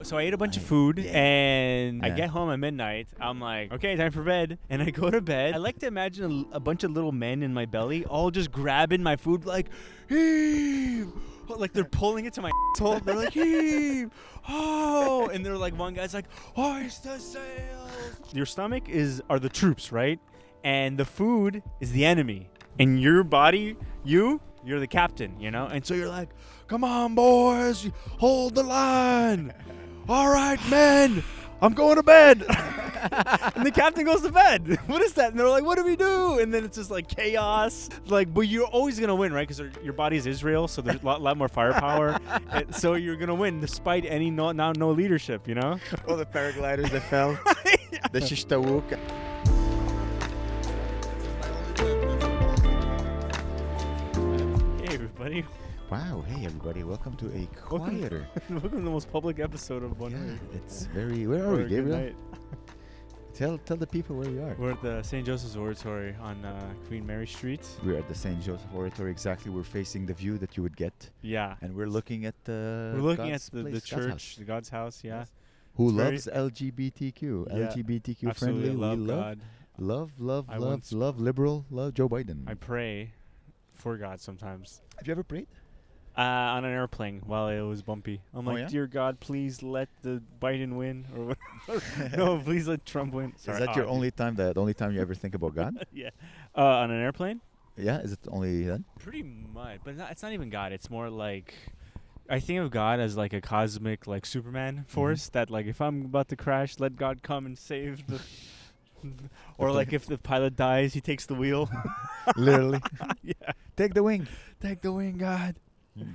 So I ate a bunch of food, and I get home at midnight. I'm like, okay, time for bed. And I go to bed. I like to imagine a bunch of little men in my belly all just grabbing my food like, heave. Like they're pulling it to my asshole. They're like, heave. Oh. And they're like, one guy's like, hoist the sails. Your stomach are the troops, right? And the food is the enemy. And your body, you're the captain, you know? And so you're like, come on, boys, hold the line. All right, men, I'm going to bed. And the captain goes to bed. What is that? And they're like, what do we do? And then it's just like chaos. Like, but you're always going to win, right? Because your body is Israel, so there's a lot more firepower. So you're going to win despite any no leadership, you know? All the paragliders that fell. The Shishtawuk. Hey, everybody. Wow, hey everybody, welcome to a quieter. Welcome to the most public episode of Bonne. Yeah, it's very. Where are we, Gabriel? Tell the people where we are. We're at the St. Joseph's Oratory on Queen Mary Street. We're at the St. Joseph Oratory, exactly. We're facing the view that you would get. Yeah. And we're looking at the. We're looking at the church, the God's house. Yeah. Yes. Who loves LGBTQ? Yeah, LGBTQ absolutely. friendly. Love God. Love liberal. Love Joe Biden. I pray for God sometimes. Have you ever prayed? On an airplane while it was bumpy. I'm like, dear God, please let the Biden win, or no, please let Trump win. Sorry. Is that the only time you ever think about God? Yeah. On an airplane? Yeah. Is it only then? Pretty much, but it's not even God. It's more like I think of God as like a cosmic, like Superman force that, like, if I'm about to crash, let God come and save the. Or like if the pilot dies, he takes the wheel. Literally. Yeah. Take the wing. Take the wing, God. Yeah,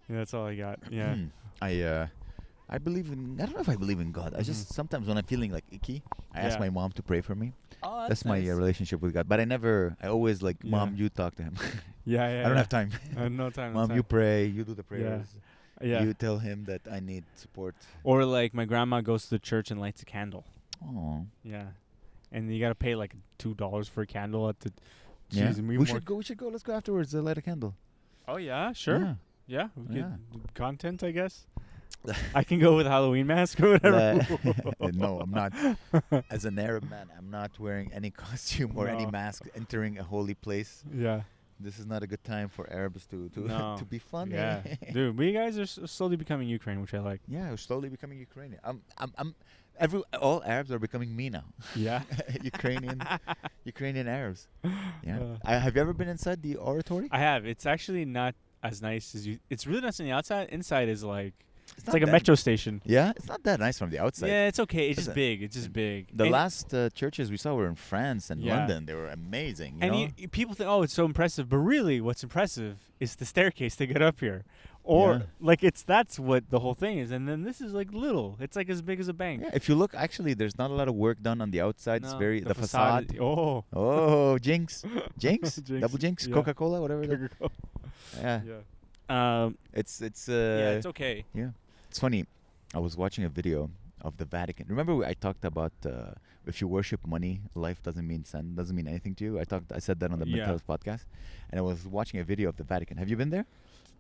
that's all I got. Yeah. I believe in. I don't know if I believe in God. I just sometimes when I'm feeling like icky, I ask my mom to pray for me. Oh, that's nice. my relationship with God. But I always like, Mom, you talk to him. Yeah. I don't have time. No time. Mom, you pray. You do the prayers. Yeah. You tell him that I need support. Or like my grandma goes to the church and lights a candle. Oh. Yeah. And you gotta pay like $2 for a candle at the. Yeah. We should go. Let's go afterwards. Light a candle. Oh yeah, sure. Yeah, we Yeah. get content, I guess. I can go with a Halloween mask or whatever. No, I'm not. As an Arab man, I'm not wearing any costume or any mask entering a holy place. Yeah. This is not a good time for Arabs to to be funny. Yeah. Dude, we guys are slowly becoming Ukraine, which I like. Yeah, we're slowly becoming Ukrainian. All Arabs are becoming me now. Yeah. Ukrainian Arabs. Yeah. Have you ever been inside the oratory? I have. It's actually not as nice as you. It's really nice on the outside. Inside is like it's like a that metro station. Yeah, it's not that nice from the outside. Yeah, it's okay. It's just big. It's just big. The last churches we saw were in France and London. They were amazing. You people think, oh, it's so impressive, but really, what's impressive is the staircase to get up here. Or like that's what the whole thing is, and then this is like little. It's like as big as a bank. Yeah, if you look, actually, there's not a lot of work done on the outside. It's very the facade. Jinx, double jinx, yeah. Coca-Cola, whatever. Yeah. It's it's okay. Yeah, it's funny. I was watching a video of the Vatican. Remember, I talked about if you worship money, life doesn't mean anything to you. I said that on the Mental Health podcast, and I was watching a video of the Vatican. Have you been there?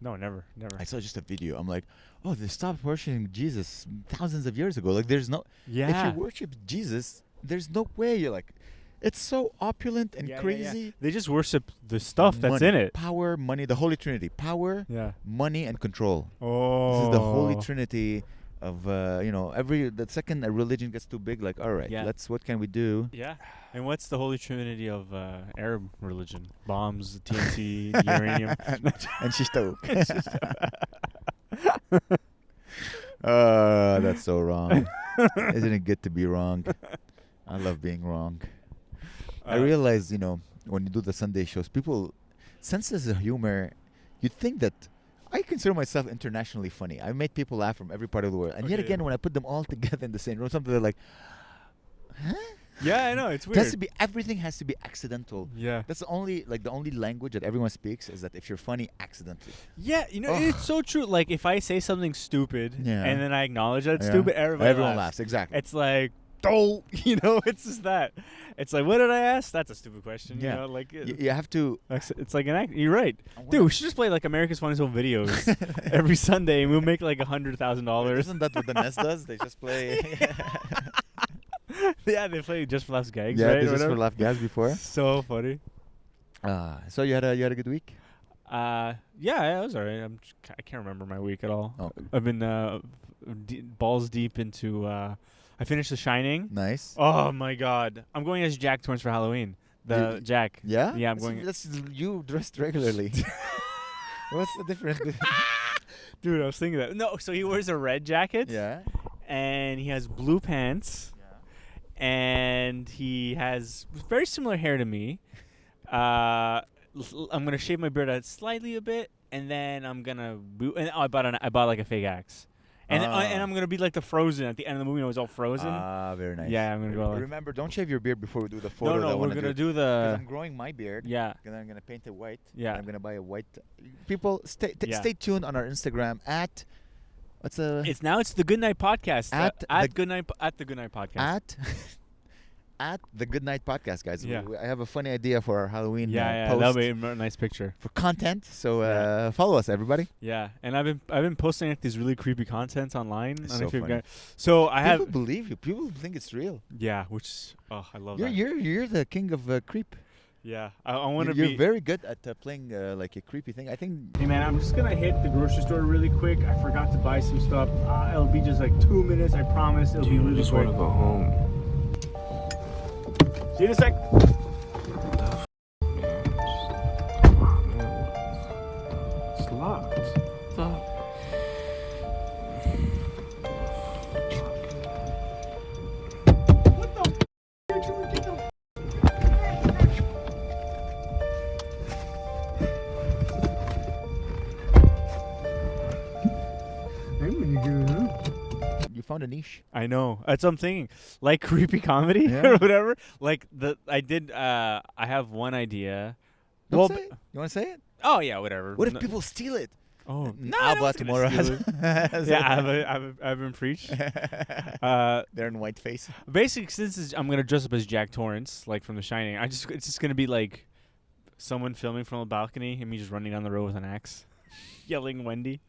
No, never. I saw just a video. I'm like, oh, they stopped worshiping Jesus thousands of years ago. Like, there's no. Yeah. If you worship Jesus, there's no way. You're like, it's so opulent and crazy. Yeah. They just worship the stuff that's in it. Power, money, the Holy Trinity. Power, money, and control. Oh. This is the Holy Trinity of the second a religion gets too big, like, all right, what can we do? Yeah. And what's the Holy Trinity of Arab religion? Bombs, TNT, uranium, and Shishtawuk. That's so wrong. Isn't it good to be wrong? I love being wrong. I realize, when you do the Sunday shows, people senses of humor. You'd think that I consider myself internationally funny. I made people laugh from every part of the world. And yet again, when I put them all together in the same room, something they're like, huh? Yeah, I know. It's weird. Everything has to be accidental. Yeah. That's the only language that everyone speaks is that if you're funny accidentally. Yeah, it's so true. Like if I say something stupid and then I acknowledge that it's stupid, everyone laughs. Exactly. It's like Oh, it's just that. It's like, what did I ask? That's a stupid question. Yeah. You know, like You have to. it's like an act. You're right, dude. We should just play like America's Funniest Home Videos every Sunday, and we'll make like $100,000. Isn't that what the Nest does? They just play. Yeah, they play Just for Laughs gags. Yeah, right? this is Whatever. for laugh gas before. So funny. So you had a good week. Yeah, it was alright. I can't remember my week at all. Oh. I've been balls deep into. I finished The Shining. Nice. Oh my God! I'm going as Jack Torrance for Halloween. Jack. Yeah. Yeah, I'm going. That's you dressed regularly. What's the difference? Dude, I was thinking that. No, so he wears a red jacket. Yeah. And he has blue pants. Yeah. And he has very similar hair to me. I'm gonna shave my beard out slightly a bit, and then I'm gonna. I bought like a fake axe. And I'm gonna be like the Frozen at the end of the movie. It was all frozen. Very nice. Yeah, I'm gonna go. Remember, don't shave your beard before we do the photo. No, we're gonna do the. I'm growing my beard. Yeah. And I'm gonna paint it white. Yeah. And I'm gonna buy a white. People, stay tuned on our Instagram at. It's the Good Night Podcast. At the Good Night Podcast. At the Good Night Podcast, guys. Yeah. I have a funny idea for our Halloween post. That'll be a nice picture for content. So follow us, everybody. Yeah, and I've been posting like these really creepy content online. It's so funny. So I have. People believe you. People think it's real. Yeah, I love that. You're the king of creep. Yeah, I want to be. You're very good at playing like a creepy thing. I think. Hey man, I'm just gonna hit the grocery store really quick. I forgot to buy some stuff. It'll be just like 2 minutes. I promise. It'll be really just quick. Want to go home. See you in a sec. It's locked. What the f*** are you doing? Get the You found a niche. I know. That's what I'm thinking. Like creepy comedy or whatever. Like I have one idea. Don't say it. You want to say it? Oh yeah, whatever. What if people steal it? Oh, Abba tomorrow has. I've been preached. They're in white face. Basically, since I'm gonna dress up as Jack Torrance, like from The Shining, it's just gonna be like someone filming from a balcony and me just running down the road with an axe, yelling Wendy.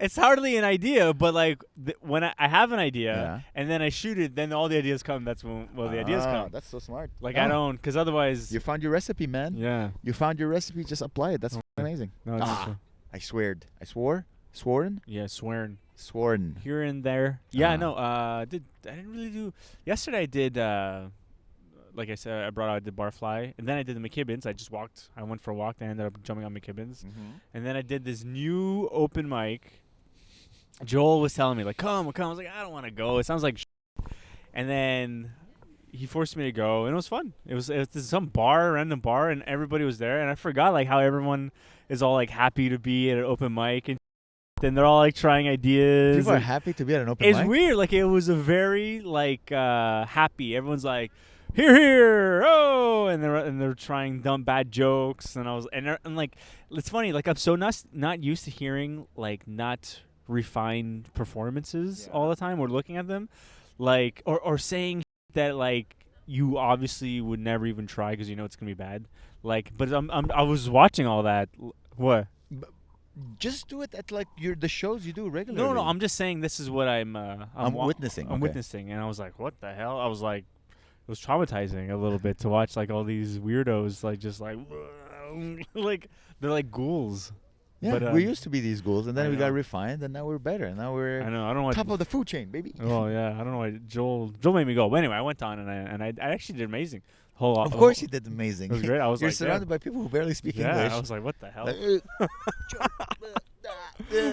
It's hardly an idea, but like when I have an idea and then I shoot it, then all the ideas come. That's when the ideas come. That's so smart. Like I don't, because otherwise. You found your recipe, man. Yeah. You found your recipe. Just apply it. That's amazing. No, I swore. Sworn? Yeah, sworn. Sworn. Here and there. Yeah, no. I didn't really do. Yesterday I did. Like I said, I did Barfly, and then I did the McKibbins. I went for a walk, and I ended up jumping on McKibbins. And then I did this new open mic. Joel was telling me, like, come. I was like, I don't want to go. It sounds like shit. And then he forced me to go, and it was fun. It was some random bar, and everybody was there, and I forgot, like, how everyone is all, like, happy to be at an open mic, and then they're all, like, trying ideas. People are happy to be at an open mic? It's weird. Like, it was a very, like, happy. Everyone's like, here, oh, and they're trying dumb bad jokes, and I was and like it's funny, like I'm so not used to hearing like not refined performances all the time or looking at them, like or saying that like you obviously would never even try because you know it's gonna be bad, like but I was watching all that. What? Just do it at like the shows you do regularly. No, I'm just saying this is what I'm witnessing. I'm witnessing, and I was like, what the hell? I was like. It was traumatizing a little bit to watch like all these weirdos like just like like they're like ghouls. Yeah, but, we used to be these ghouls, and then we got refined, and now we're better. And now we're I don't know top of the food chain, baby. Oh yeah, I don't know why Joel made me go. But anyway, I went on and I actually did amazing. Of course, you did amazing. It was great. I was You're surrounded by people who barely speak English. I was like, what the hell?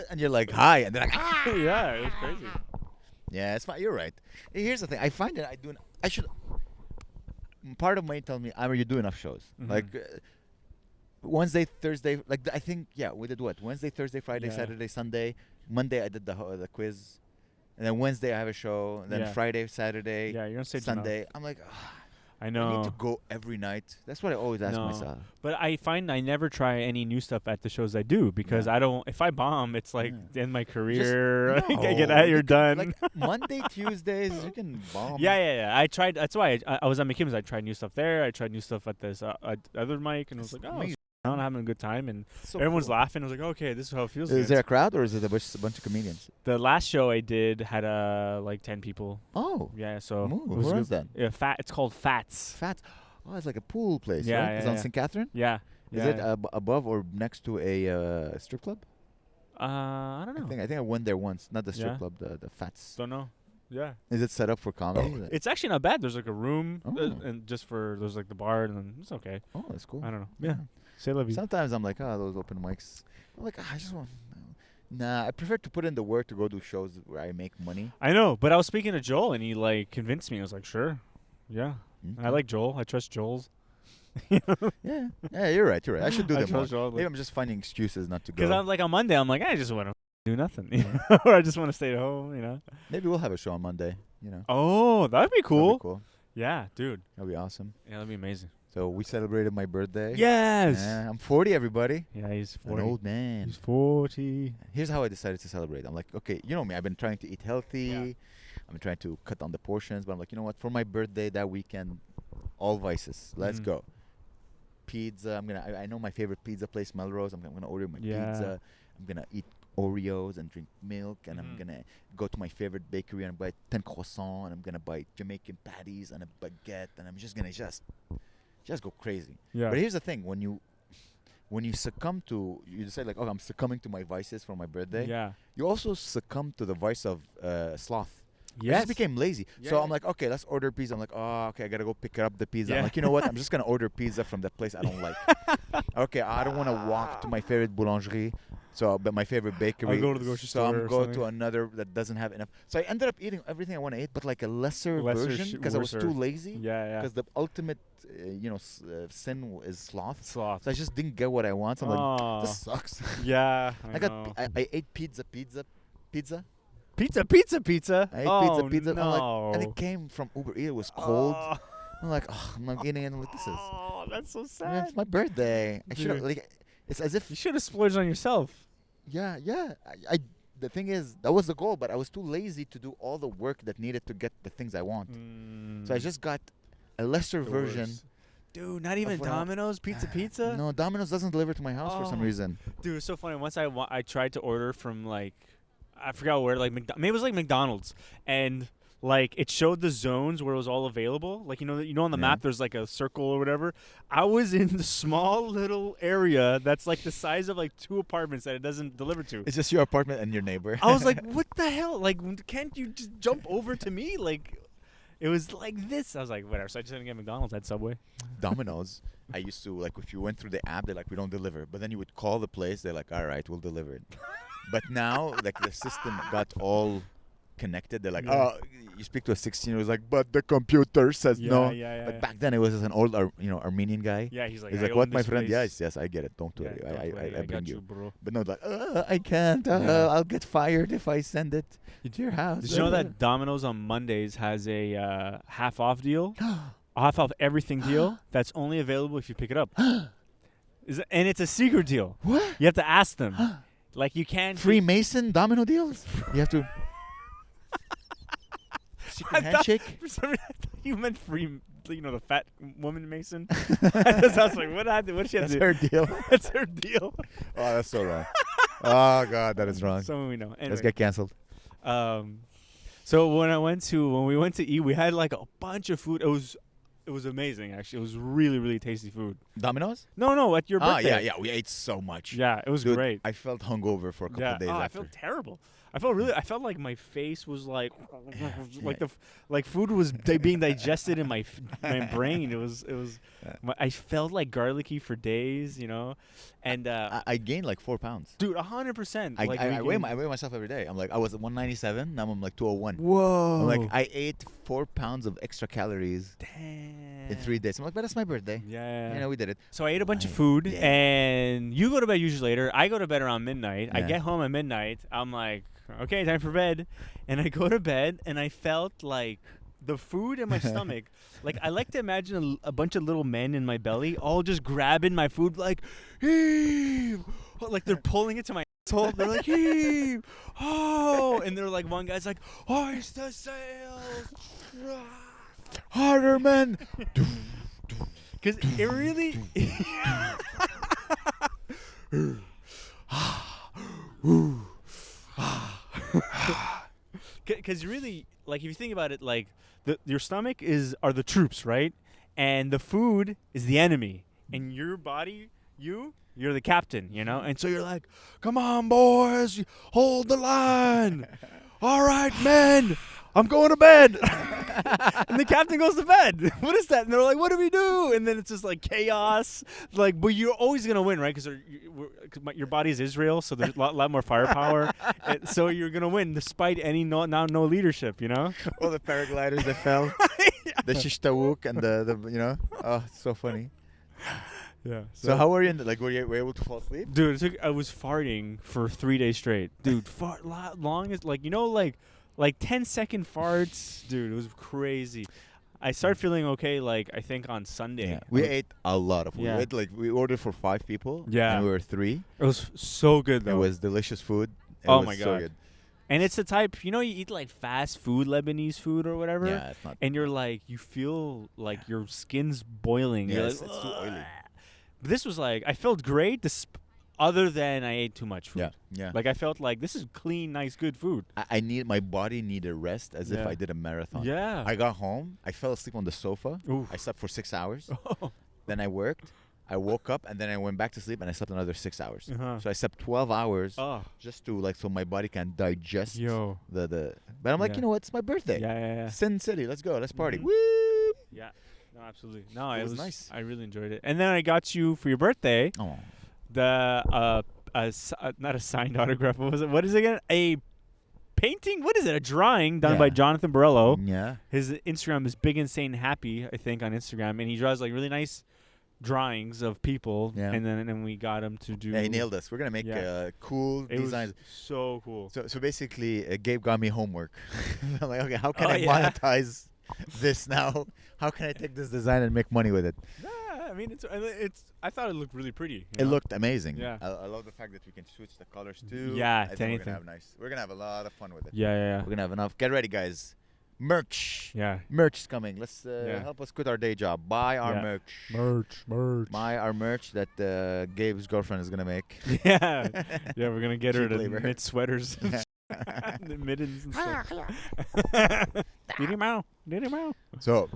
And you're like, hi, and they're like, yeah, it was crazy. Yeah, it's fine. You're right. Here's the thing. I find that I should. Part of me tells me, Amir, you do enough shows. Like Wednesday, Thursday. Like I think, we did what? Wednesday, Thursday, Friday, Saturday, Sunday. Monday I did the quiz, and then Wednesday I have a show, and then Friday, Saturday, you're on stage Sunday. enough. I'm like, I I need know. to go every night. That's what I always ask No. myself. But I find I never try any new stuff at the shows I do because Yeah. I don't. If I bomb, it's like Yeah. end my Just- career. I get No, out. you You're can- done. Like Monday, Tuesdays, you can bomb. Yeah. I tried. That's why I was at McKim's. I tried new stuff there. I tried new stuff at this other mic, and I was like, oh, Amazing. I'm having a good time, and So everyone's cool. laughing. I was like, okay, this is how it feels. Is again. there a crowd or is it a bunch of comedians? The last show I did had like 10 people. Oh, Yeah, so Ooh, it was where good. is that? Yeah, It's called Fats. Fat. Oh, it's like a pool place, Yeah, right? It's yeah, on yeah. St. Catherine. Yeah. Is it above or next to a strip club? I don't know. I think I went there once. Not the strip Yeah. club, the Fats. Don't know. Yeah. Is it set up for comedy? It's actually not bad. There's like a room Oh. and just for there's like the bar and then it's okay. Oh, that's cool. I don't know. Yeah. Say love you. Sometimes I'm like, those open mics. I'm like, I just want. Nah, I prefer to put in the work to go do shows where I make money. I know, but I was speaking to Joel and he like convinced me. I was like, sure. Yeah. I like Joel. I trust Joel's. Yeah, you're right. I should do I them more. trust Joel. Maybe I'm just finding excuses not to go. Because I'm like on Monday, I'm like, I just want to do nothing. You know? Or I just want to stay at home, you know? Maybe we'll have a show on Monday. Oh, that'd be That'd cool. be cool. Yeah, dude. That'd be awesome. Yeah, that'd be amazing. So we celebrated my birthday. Yes. Yeah, I'm 40, everybody. Yeah, he's An 40. old man. He's 40. Here's how I decided to celebrate. I'm like, okay, you know me. I've been trying to eat healthy. Yeah. I've been trying to cut down the portions. But I'm like, you know what? For my birthday that weekend, all vices. Let's Mhm. go. Pizza. I know my favorite pizza place, Melrose. I'm gonna order my Yeah. pizza. I'm gonna eat Oreos and drink milk. And I'm Mhm. gonna go to my favorite bakery and buy 10 croissants. And I'm gonna buy Jamaican patties and a baguette. And I'm just gonna just go crazy. Yeah. But here's the thing: when you succumb to, you decide like, oh, I'm succumbing to my vices for my birthday. Yeah. You also succumb to the vice of sloth. I Yes. just became lazy. Yeah, So yeah. I'm like, okay, let's order pizza. I'm like, oh, okay, I gotta go pick up the pizza. I'm Yeah. like, you know what? I'm just gonna order pizza from that place I don't like. Okay, I don't want to walk to my favorite boulangerie. But my favorite bakery. go to the grocery so store I'm or go something. to another that doesn't have enough. So I ended up eating everything I want to eat, but like a lesser version because I was worser. too lazy. Yeah. Because the ultimate, sin is sloth. Sloth. So I just didn't get what I want. So I'm like, Aw. this sucks. Yeah. I ate pizza. Pizza. I ate pizza. No. I'm like, and it came from Uber Eats. It was cold. Oh. I'm like, oh, I'm not getting it. I'm like, this is. Oh, that's so Yeah, sad. it's my birthday. I should have Dude. like. It's as if. You should have splurged on yourself. Yeah. I. The thing is, that was the goal, but I was too lazy to do all the work that needed to get the things I want. So I just got a lesser version. Dude, not even what I want. Domino's pizza. No, Domino's doesn't deliver to my house for some Oh. reason. Dude, it's so funny. Once I tried to order from like, I forgot where, like maybe it was like McDonald's, and like it showed the zones where it was all available. Like on the Yeah. map there's like a circle or whatever. I was in the small little area that's like the size of like 2 apartments that it doesn't deliver to. It's just your apartment and your neighbor. I was like, what the hell? Like, can't you just jump over to me? Like, it was like this. I was like, whatever. So I just didn't get McDonald's. I had Subway. Domino's, I used to, like, if you went through the app, they're like, we don't deliver. But then you would call the place, they're like, all right, we'll deliver it. But now, like, the system got all connected. They're like, Yeah. oh, you speak to a 16-year-old, like, but the computer says no. Yeah. But back then, it was an old, Armenian guy. Yeah, he's like, He's I like, own what, my this friend? place. Yes, I get it. Don't Yeah, worry. don't worry, I bring got you. bro. But no, like, I can't. Yeah. I'll get fired if I send it to your house. Did you know that Domino's on Mondays has a half off deal? Half off everything deal that's only available if you pick it up. And it's a secret deal. What? You have to ask them. Like you can't Freemason Domino deals? You have to. Secret I thought- handshake? For some reason, I thought you meant the fat woman Mason. I was like, what did she have That's to do? her deal. That's her deal. Oh, that's so wrong. Oh, God, that is wrong. Someone we know. Anyway, Let's get canceled. So when we went to eat, we had like a bunch of food. It was amazing actually. It was really, really tasty food. Domino's? No, at your birthday. Yeah. We ate so much. Yeah, it was Dude, great. I felt hungover for a couple Yeah. of days Oh, I after. felt terrible. I felt like my face was like Yeah. like food was being digested in my brain. It was I felt like garlicky for days, and I gained like 4 pounds. dude, 100%. I weigh myself every day. I'm like, I was at 197. Now I'm like 201. Whoa. I'm like, I ate 4 pounds of extra calories damn. in 3 days. I'm like, but that's my birthday. Yeah. We did it. So I ate a bunch of food, Yeah. and you go to bed usually later. I go to bed around midnight. I Yeah. get home at midnight. I'm like, okay, time for bed. And I go to bed, and I felt like the food in my stomach, like I like to imagine a bunch of little men in my belly all just grabbing my food like, heave, like they're pulling it to my asshole. They're like, heave, oh, and they're like, one guy's like, hoist the sails, Harder, man. because it really. Because really, like, if you think about it, like, your stomach are the troops, right? And the food is the enemy. And your body, you're the captain, you know? And so you're like, come on, boys, hold the line. All right, men, I'm going to bed. And the captain goes to bed. What is that? And they're like, what do we do? And then it's just like chaos. Like, but you're always going to win, right? Because your body is Israel, so there's a lot more firepower. So you're going to win despite any no leadership, you know? All the paragliders that fell. Yeah. The Shishtawuk and the you know? Oh, it's so funny. Yeah. So how were you were you able to fall asleep? Dude, I was farting for 3 days straight. Dude, longest, like, you know, like 10-second farts. Dude, it was crazy. I started feeling okay, like, I think on Sunday. Yeah. We ate a lot of food. Yeah. We ordered for 5 people. Yeah. And we were 3. It was so good, though. It was delicious food. It Oh was my so God. good. And it's the type, you know, you eat like fast food, Lebanese food or whatever. Yeah, it's not. And you're like, you feel like your skin's boiling. Yeah, You're it's like, too oily. But this was like, I felt great, other than I ate too much food. Yeah, yeah. Like, I felt like this is clean, nice, good food. My body needed rest as if Yeah. I did a marathon. Yeah. I got home. I fell asleep on the sofa. Oof. I slept for 6 hours. Then I worked. I woke up and then I went back to sleep and I slept another 6 hours. Uh-huh. So I slept 12 hours Oh, just to so my body can digest yo. the. But I'm like, Yeah. you know what? It's my birthday. Yeah. Sin City. Let's go. Let's party. Mhm. Woo! Yeah. No, absolutely. No, It was nice. I really enjoyed it. And then I got you for your birthday Oh. the not a signed autograph. What was it? What is it again? A painting? What is it? A drawing done by Yeah. Jonathan Burell. Yeah. His Instagram is Big Insane Happy, I think, on Instagram, and he draws like really nice drawings of people. Yeah. And then we got him to do. Yeah, he nailed us. We're gonna make Yeah. cool It designs. was so cool. So basically, Gabe got me homework. I'm like, okay, how can I yeah. monetize this now? How can I take this design and make money with it? Yeah, I mean, it's. I thought it looked really pretty. you It know? looked amazing. Yeah. I love the fact that we can switch the colors too. Yeah, I to think we're anything. gonna have nice. We're gonna have a lot of fun with it. Yeah. We're gonna have enough. Get ready, guys. Merch. Yeah. Merch is coming. Let's Yeah. help us quit our day job. Buy our Yeah. merch. Merch. Buy our merch that Gabe's girlfriend is gonna make. Yeah. Yeah, we're gonna get her Cheap to labor. knit sweaters. The mittens and stuff. Diddy Mow. So,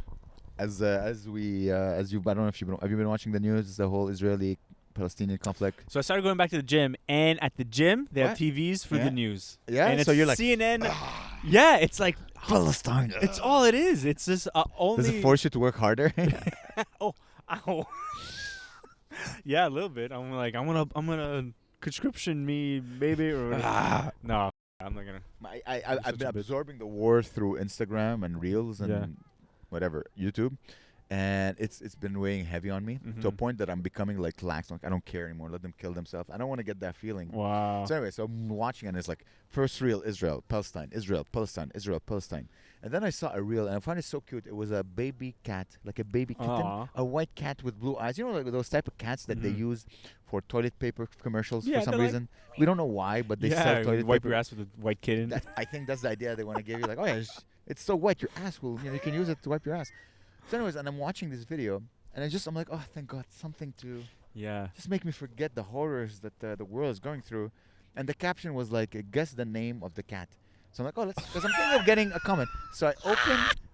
as you, I don't know if have you been watching the news? The whole Israeli-Palestinian conflict. So I started going back to the gym, and at the gym they have What? TVs for Yeah. the news. Yeah, and so it's you're like, CNN. Yeah, it's like Palestine. it's all it is. It's just only. Does it force you to work harder? Ow. Yeah, a little bit. I'm like, I'm gonna conscription me, baby, or whatever. No, I'm not gonna. I've such been a bitch. absorbing the war through Instagram and Reels and Yeah. whatever, YouTube. And it's been weighing heavy on me to a Mhm. point that I'm becoming like lax. Like, I don't care anymore. Let them kill themselves. I don't want to get that feeling. Wow. So anyway, so I'm watching and it's like first reel, Israel, Palestine, Israel, Palestine, Israel, Palestine. And then I saw a reel and I found it so cute. It was a baby cat, like a baby kitten, Aw. a white cat with blue eyes. You know, like those type of cats that they Mhm. use for toilet paper commercials Yeah, for some they're like- reason. We don't know why, but they sell Yeah, toilet wipe paper. your ass with a white kitten. I think that's the idea they want to give you. Like, oh yeah, it's so wet, your ass will, you can use it to wipe your ass. So anyways, and I'm watching this video, and I'm like, oh, thank God, something to Yeah. just make me forget the horrors that the world is going through. And the caption was like, guess the name of the cat. So I'm like, oh, because I'm thinking of getting a comment. So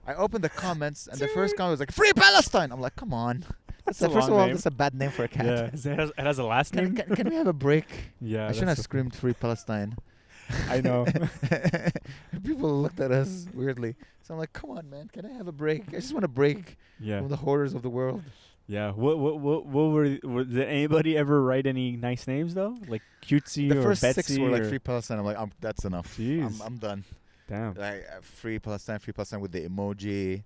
I opened the comments, and the first comment was like, "Free Palestine." I'm like, come on. That's a First of long all, name. that's a bad name for a cat. Yeah. It has a last name. Can we have a break? Yeah. I shouldn't have that's screamed "Free Palestine." I know. People looked at us weirdly. So I'm like, come on, man. Can I have a break? I just want a break Yeah. from the horrors of the world. Yeah. What did anybody ever write any nice names though? Like cutesy The or first Betsy 6 were like or Free Palestine. I'm like, that's enough. Jeez. I'm done. Damn. Like Free Palestine with the emoji.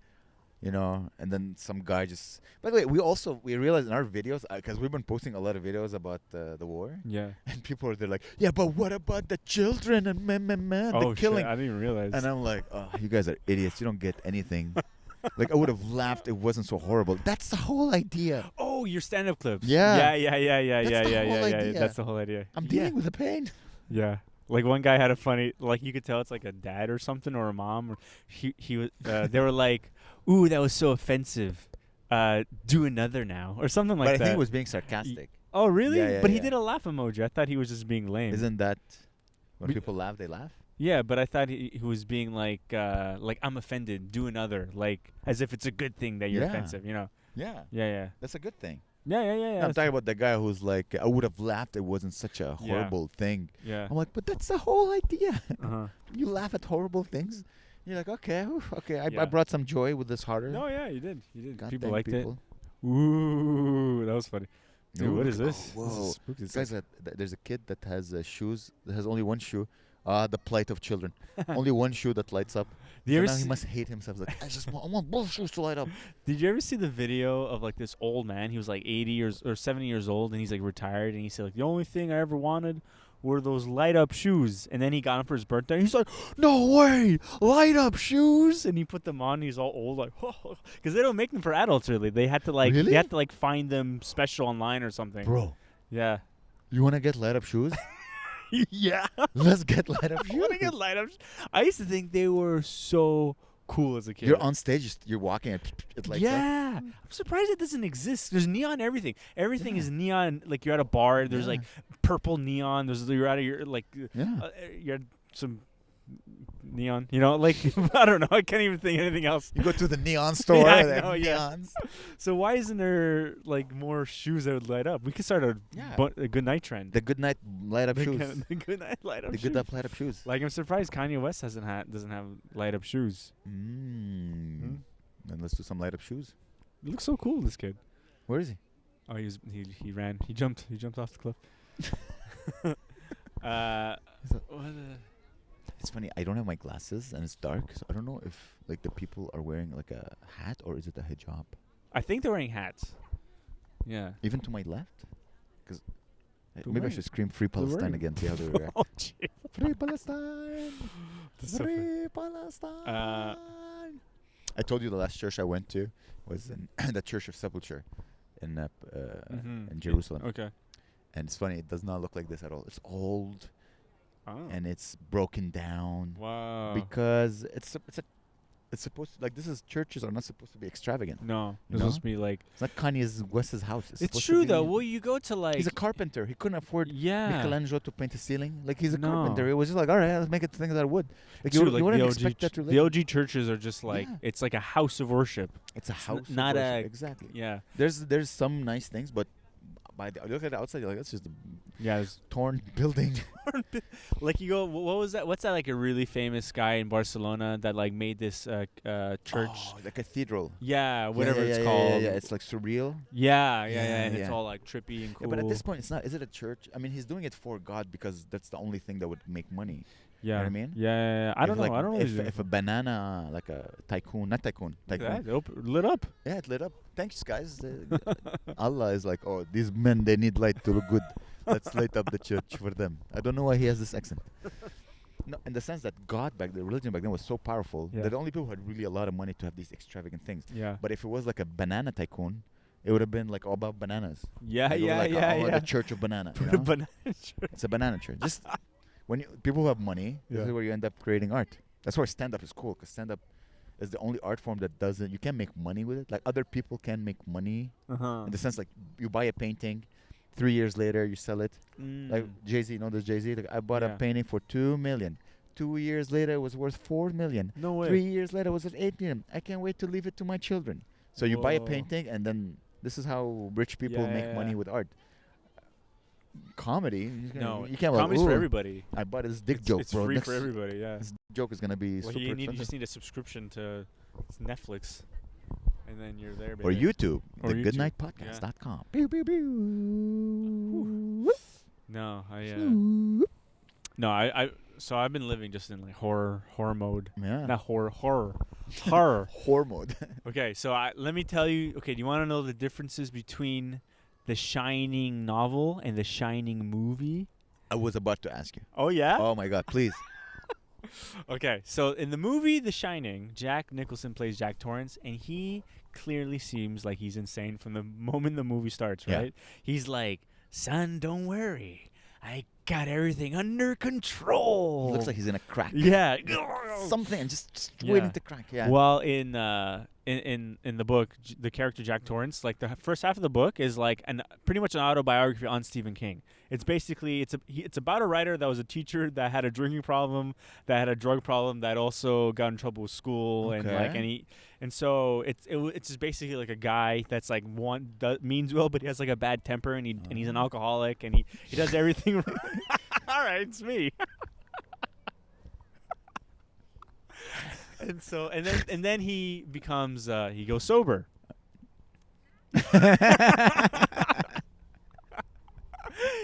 you know, and then some guy just. By the way, we realized in our videos because we've been posting a lot of videos about the war, Yeah. and people are they're like, yeah, but what about the children and the killing? Shit, I didn't even realize. And I'm like, oh, you guys are idiots. You don't get anything. Like I would have laughed. It wasn't so horrible. That's the whole idea. Oh, your stand-up clips. Yeah. Yeah. That's the whole idea. I'm dealing with the pain. Yeah. Like one guy had a funny, like you could tell it's like a dad or something or a mom. Or he was. They were like, "Ooh, that was so offensive. Do another now," or something like But I that. think it was being sarcastic. Oh, really? Yeah, But he yeah. did a laugh emoji. I thought he was just being lame. Isn't that when We- people laugh, they laugh? Yeah, but I thought he was being like I'm offended. Do another, like as if it's a good thing that you're Yeah. offensive. You know? Yeah. Yeah. That's a good thing. Yeah. I'm talking about the guy who's like, I would have laughed. It wasn't such a horrible thing. Yeah. I'm like, but that's the whole idea. Uh-huh. You laugh at horrible things. You're like, okay, okay. I Yeah. brought some joy with this horror. No, yeah, you did. God People dang liked people. it. Ooh, that was funny. Dude, Ooh, what is oh, this? whoa. This is spooky Guys, stuff. there's a kid that has shoes. That has only one shoe. The plight of children. Only one shoe that lights up. Did you So ever now he see- must hate himself. He's like, I want both shoes to light up. Did you ever see the video of like this old man? He was like 80 years or 70 years old, and he's like retired, and he said like the only thing I ever wanted were those light up shoes. And then he got them for his birthday. And he's like, no way, light up shoes. And he put them on. And he's all old, like, because they don't make them for adults really. They had to like Really? they had to like find them special online or something. Bro, Yeah. you want to get light up shoes? Yeah. Let's get light up I shoes. want to get light up. I used to think they were so cool as a kid. You're on stage, you're walking, and it lights up. Yeah, I'm surprised it doesn't exist. There's neon everything. Everything Yeah. is neon. Like you're at a bar. There's Yeah. like purple neon. You're out of your like. Yeah. You're at some neon. You know, like I don't know. I can't even think of anything else. You go to the neon store. Yeah, I they have know, yeah. neons. So why isn't there like more shoes that would light up? We could start Yeah. a good night trend. The good night light up The shoes. good- the good night light up The shoes. good light up shoes. Like I'm surprised Kanye West doesn't have light up shoes. Mm. And let's do some light up shoes. He looks so cool. This kid. Where is he? Oh, he ran. He jumped off the cliff. What It's funny. I don't have my glasses and it's dark, so I don't know if like the people are wearing like a hat or is it a hijab. I think they're wearing hats. Yeah. Even to my left, because They're maybe I wearing- should scream "Free they're Palestine" wearing- again. See how they react. Oh, gee. Free Palestine. That's so funny. Free Palestine. I told you the last church I went to was in the Church of Sepulture in Mhm. in Jerusalem. Okay. And it's funny, it does not look like this at all. It's old Oh. and it's broken down Wow. because it's supposed to, like, this is, churches are not supposed to be extravagant. No, You it's supposed to be like. It's not Kanye's West's house. It's supposed to true be- though. Well, you go to like. he's a carpenter. He couldn't afford Yeah. Michelangelo to paint the ceiling. Like, he's a No. carpenter. It was just like, all right, let's make it things out of wood. Like, True, you like wouldn't the expect that the religion. OG churches are just like Yeah. it's like a house of worship. It's a It's house. of not worship. a- exactly. Yeah. There's some nice things, but by the, you look at the outside, you're like, that's just a Yeah. It's torn building. like you go. What was that? What's that? Like a really famous guy in Barcelona that like made this church. Oh, the cathedral. Yeah. Whatever yeah, it's yeah, called. Yeah, it's like surreal. Yeah. And Yeah, it's yeah. all like trippy and cool. Yeah, but at this point, it's not. Is it a church? I mean, he's doing it for God because that's the only thing that would make money. yeah. know what I mean? Yeah. I don't know. Like, I don't know. if a banana, like a tycoon, not tycoon, Lit up. Yeah, it lit up. Thanks, guys. Allah is like, oh, these men, they need light to look good. Let's light up the church for them. I don't know why he has this accent. No, in the sense that the religion back then was so powerful Yeah. that the only people who had really a lot of money to have these extravagant things. Yeah. But if it was like a banana tycoon, it would have been like all about bananas. Yeah. Like, it would Yeah. like, the Church of Banana. You Put a know? banana church. It's a banana church. Just when people who have money, this Yeah. is where you end up creating art. That's why stand-up is cool, because stand-up is the only art form that doesn't. You can't make money with it. Like, other people can make money in the sense, like, you buy a painting, 3 years later you sell it. Like Jay-Z, you know, there's Jay-Z. Like, I bought a Yeah. painting for $2 million. 2 years later, it was worth $4 million. No way. 3 years later, it was worth $8 million. I can't wait to leave it to my children. So you buy a Whoa. painting, and then this is how rich people Yeah, make yeah, money yeah. with art. Comedy, No, you can't. comedy's Like, for "Ooh, everybody. I bought this dick It's, joke, it's bro. free Next for everybody. Yeah. This joke is gonna be Well, super you expensive. just need a subscription to Netflix, and then you're there. Or baby. YouTube, Or YouTube, thegoodnightpodcast.com. Pew, pew, pew. No, no, I. So I've been living just in like horror mode. Yeah. Not horror. Horror. Horror mode. Okay, so let me tell you. Okay, do you want to know the differences between the Shining novel and the Shining movie? I was about to ask you. Oh yeah. Oh my God! Please. Okay, so in the movie The Shining, Jack Nicholson plays Jack Torrance, and he clearly seems like he's insane from the moment the movie starts, Yeah. right? He's like, son, don't worry. I got everything under control. He looks like he's in a crack. Yeah. Something and just Yeah. waiting to crack. Yeah. While in the book, the character Jack Torrance, like the first half of the book is like pretty much an autobiography on Stephen King. It's basically it's about a writer that was a teacher that had a drinking problem, that had a drug problem, that also got in trouble with school, and so it's just basically like a guy that's like means well, but he has like a bad temper, and he's an alcoholic, and he does everything. All right, it's me. And so and then he becomes he goes sober.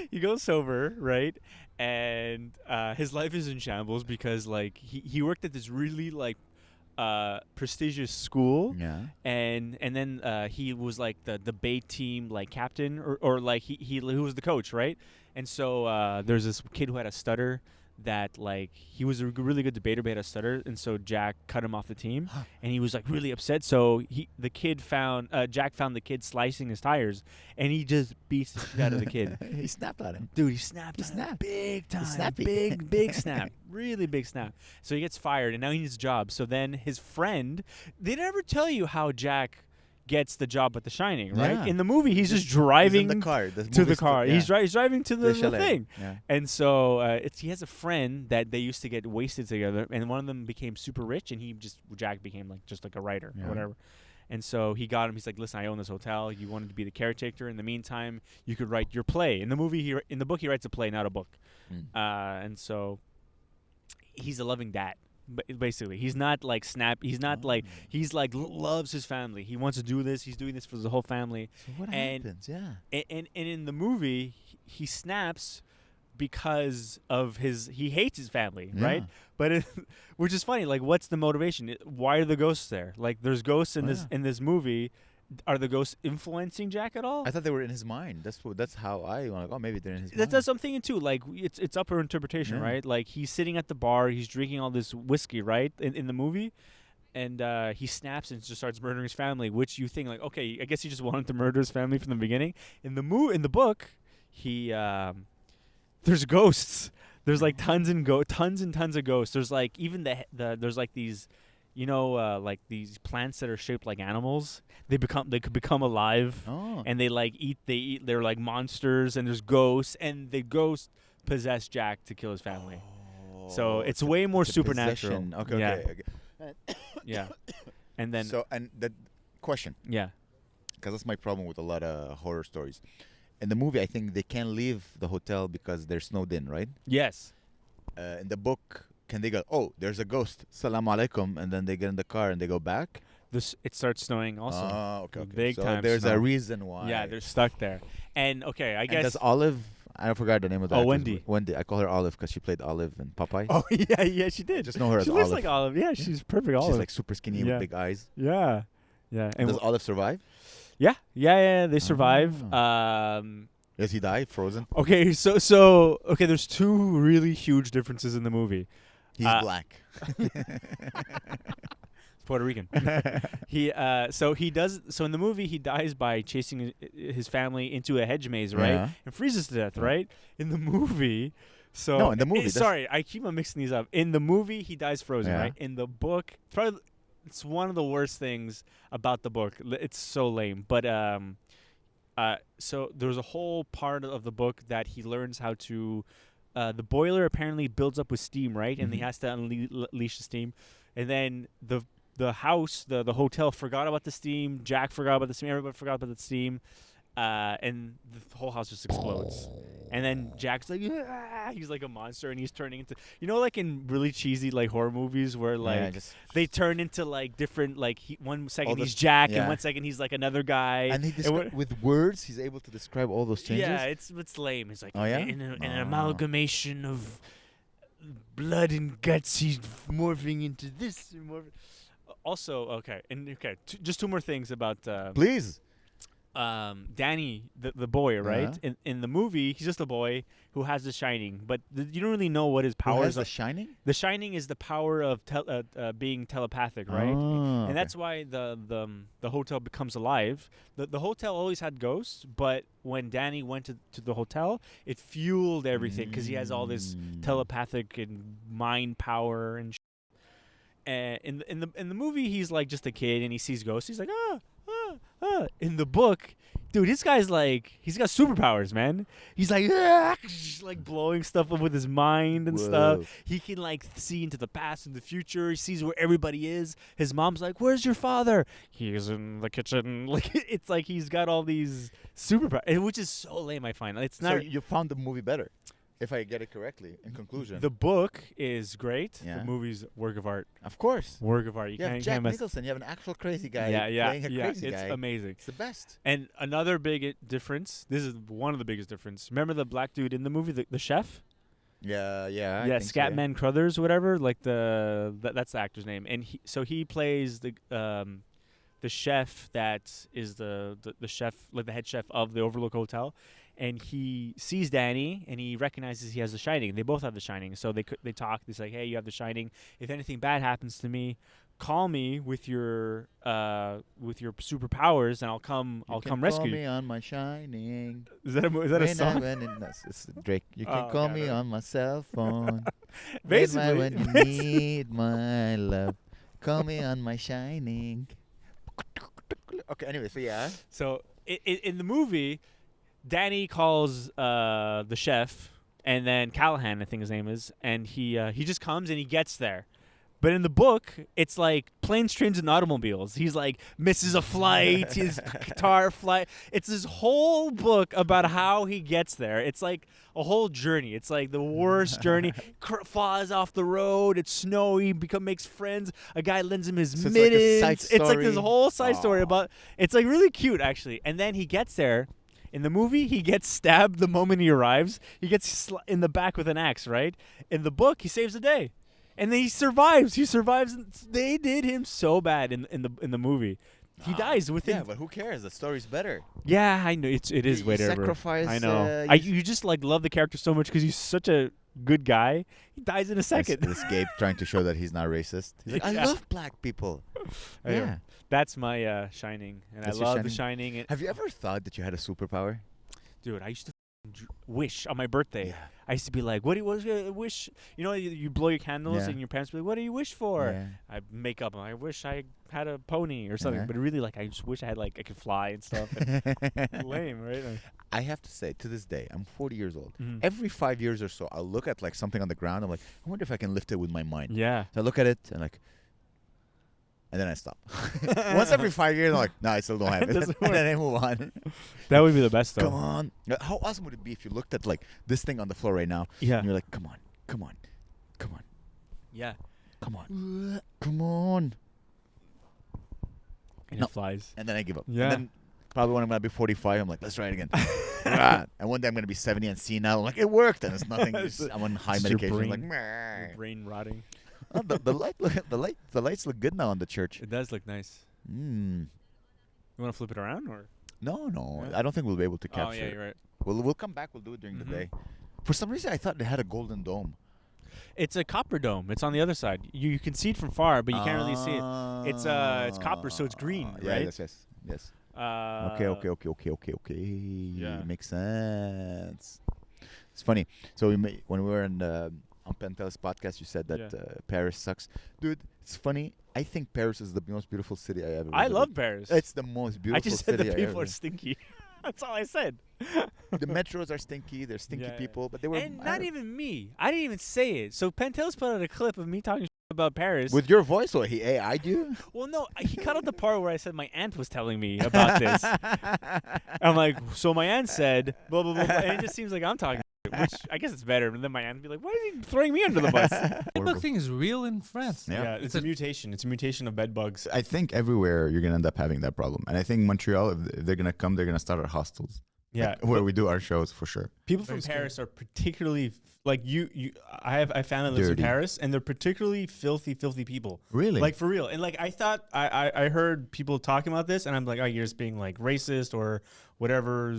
He goes sober, right? And his life is in shambles because like he worked at this really like prestigious school. Yeah. And then he was like the debate team like captain or like he was the coach, right? And so there's this kid who had a stutter that like he was a really good debater but had a stutter, and so Jack cut him off the team. And he was like really upset, so Jack found the kid slicing his tires, and he just beats the shit out of the kid. He snapped at him. Dude, he snapped big time. Snappy. Big snap. Really big snap. So he gets fired, and now he needs a job. So then his friend, they never tell you how Jack gets the job at The Shining, right? Yeah. In the movie, he's just driving in the car. to the car. Yeah. He's driving to the chalet. thing. Yeah. And so he has a friend that they used to get wasted together, and one of them became super rich, and Jack became like just like a writer or whatever. And so he got him. He's like, "Listen, I own this hotel. You wanted to be the caretaker. In the meantime, you could write your play." In the book, he writes a play, not a book. And so he's a loving dad. Basically, he's not like he's not like he's like loves his family. He wants to do this. He's doing this for the whole family. So what happens? Yeah. And in the movie, he snaps because of he hates his family, right? But which is funny. Like, what's the motivation? Why are the ghosts there? Like, there's ghosts in this movie. Are the ghosts influencing Jack at all? I thought they were in his mind. That's how I want to go. Maybe they're in his mind. That's what I'm thinking too. Like it's up for interpretation, right? Like he's sitting at the bar, he's drinking all this whiskey, right? In the movie, and he snaps and just starts murdering his family. Which you think like, okay, I guess he just wanted to murder his family from the beginning. In the book, there's ghosts. There's like tons and tons of ghosts. There's like even there's like these. Like these plants that are shaped like animals, they could become alive, and they eat. They're like monsters, and there's ghosts, and the ghosts possess Jack to kill his family. So it's way more supernatural. Okay. Yeah. And then and the question. Yeah. Because that's my problem with a lot of horror stories. In the movie, I think they can't leave the hotel because they're snowed in, right? Yes. In the book. Can they go, oh, there's a ghost, salam alaikum, and then they get in the car and they go back? It starts snowing also. Oh, okay. Big so time there's snow. a reason why. Yeah, they're stuck there. And, okay, I guess... does Olive... I forgot the name of the actress. Wendy. Wendy. I call her Olive because she played Olive in Popeye. Oh, yeah, she did. I just know her as She Olive. looks like Olive. Yeah, she's perfect Olive. She's like super skinny with big eyes. Yeah. And does Olive survive? Yeah, they survive. Does he die? Frozen? Okay, so there's two really huge differences in the movie. He's black. Puerto Rican. So in the movie he dies by chasing his family into a hedge maze, right? And freezes to death, right? In the movie, in the movie. Sorry, I keep on mixing these up. In the movie he dies frozen, right? In the book, it's one of the worst things about the book. It's so lame, but so there's a whole part of the book that he learns how to. The boiler apparently builds up with steam, right? And he has to unleash the steam. And then the house, the hotel forgot about the steam. Jack forgot about the steam. Everybody forgot about the steam. And the whole house just explodes. And then Jack's like, he's like a monster, and he's turning into, like in really cheesy like horror movies where like they turn into like different like one second he's Jack and 1 second he's like another guy. And he with words he's able to describe all those changes. Yeah, it's lame. It's like an amalgamation of blood and guts. He's morphing into this. Also, just two more things about Please. Danny, the boy, right? Uh-huh. In the movie, he's just a boy who has the Shining, but you don't really know what his Who powers has are. The Shining? The Shining is the power of being telepathic, right? Oh, And that's why the hotel becomes alive. The hotel always had ghosts, but when Danny went to the hotel, it fueled everything because he has all this telepathic and mind power and. In the movie, he's like just a kid and he sees ghosts. He's like In the book, dude, this guy's like he's got superpowers, man. He's like blowing stuff up with his mind and stuff. He can like see into the past and the future. He sees where everybody is. His mom's like, "Where's your father?" He's in the kitchen. Like it's like he's got all these superpowers, which is so lame. I find it's not. So you found the movie better, if I get it correctly. In conclusion, The book is great. Yeah. The movie's work of art. of course. Work of art. You You have can't Jack mess. Nicholson. You have an actual crazy guy Yeah, playing a crazy it's guy. amazing. It's the best. And another big difference. This is one of the biggest difference. Remember the black dude in the movie, the chef? Yeah. I Yeah, think so, Scatman Crothers, whatever. Like that's the actor's name. And he plays the chef that is the chef, like the head chef of the Overlook Hotel. And he sees Danny, and he recognizes he has the Shining. They both have the Shining, so they talk. He's like, "Hey, you have the Shining. If anything bad happens to me, call me with your superpowers, and I'll come rescue Call you." me on my Shining. Is that a When song? It's Drake. You can Oh, call okay, me okay. on my cell phone. Basically, when you need my love, call me on my Shining. Okay. Anyway, so yeah. So in the movie, Danny calls the chef, and then Callahan, I think his name is, and he just comes and he gets there. But in the book, it's like planes, trains, and automobiles. He's like misses a flight, his guitar flight. It's this whole book about how he gets there. It's like a whole journey. It's like the worst journey. Falls off the road. It's snowy. Makes friends. A guy lends him his So it's like a mittens. side It's like this story. whole side story Aw. about. It's like really cute actually. And then he gets there. In the movie, he gets stabbed the moment he arrives. He gets in the back with an axe, right? In the book, he saves the day. And then he survives. They did him so bad in the movie. He dies within. Yeah, but who cares? The story's better. Yeah, I know it is You whatever. sacrifice, I know. You just like love the character so much because he's such a good guy. He dies in a second. This Gabe trying to show that he's not racist. He's like, I Yeah. love black people. Anyway, Yeah. that's my Shining, and That's I your love the Shining? Shining. And, Have you ever thought that you had a superpower? dude, I used to wish on my birthday. Yeah. I used to be like, "What do you wish?" You know, you blow your candles, Yeah. and your parents be like, "What do you wish for?" Yeah. I make up. I wish I had a pony or something, Yeah. but really, like, I just wish I had like I could fly and stuff. Lame, right? I have to say, to this day, I'm 40 years old. Mhm. Every 5 years or so, I'll look at like something on the ground. I'm like, I wonder if I can lift it with my mind. Yeah. So I look at it and like, and then I stop. Once every 5 years, I'm like, no, I still don't have it. Doesn't And then I move on. That would be the best, though. Come on. How awesome would it be if you looked at like this thing on the floor right now Yeah. and you're like, come on, come on, come on, Yeah. come on, come on. And No. it flies. And then I give up. Yeah. And then probably when I'm going to be 45, I'm like, let's try it again. And one day I'm going to be 70 and senile. I'm like, it worked. And it's nothing. I'm on high It's your medication. I'm like, brain. meh. Your brain rotting. Oh, the lights look good now on the church. It does look nice. Mm. You want to flip it around, or? No. Yeah. I don't think we'll be able to capture Oh yeah, it. you're right. We'll come back. We'll do it during the Mhm. day. For some reason, I thought they had a golden dome. It's a copper dome. It's on the other side. You can see it from far, but you can't really see it. It's copper, so it's green, Yeah, right? yes. Uh, Okay. Yeah. Makes sense. It's funny. So when we were on Pentel's podcast, you said that Yeah. Paris sucks. Dude, it's funny. I think Paris is the most beautiful city I ever I visited. love Paris. It's the most beautiful I just said city the I people ever are stinky. That's all I said. The metros are stinky. They're stinky Yeah, yeah. people, but they were And not even me. I didn't even say it. So Pentel's put out a clip of me talking about Paris. with your voice. Or he AI'd you? Well, no, he cut out the part where I said my aunt was telling me about this. I'm like, so my aunt said, blah, blah, blah, blah. And it just seems like I'm talking, which I guess it's better. And then my aunt would be like, why is he throwing me under the bus? Bedbug thing is real in France. Yeah. It's a mutation. It's a mutation of bed bugs. I think everywhere you're gonna end up having that problem, and I think Montreal, if they're gonna come, they're gonna start at hostels. Yeah, where we do our shows for sure. people from Very Paris are particularly like I found that lives in Dirty. Paris, and they're particularly filthy people. Really? Like for real. And like I thought I heard people talking about this, and I'm like, oh, you're just being like racist or whatever.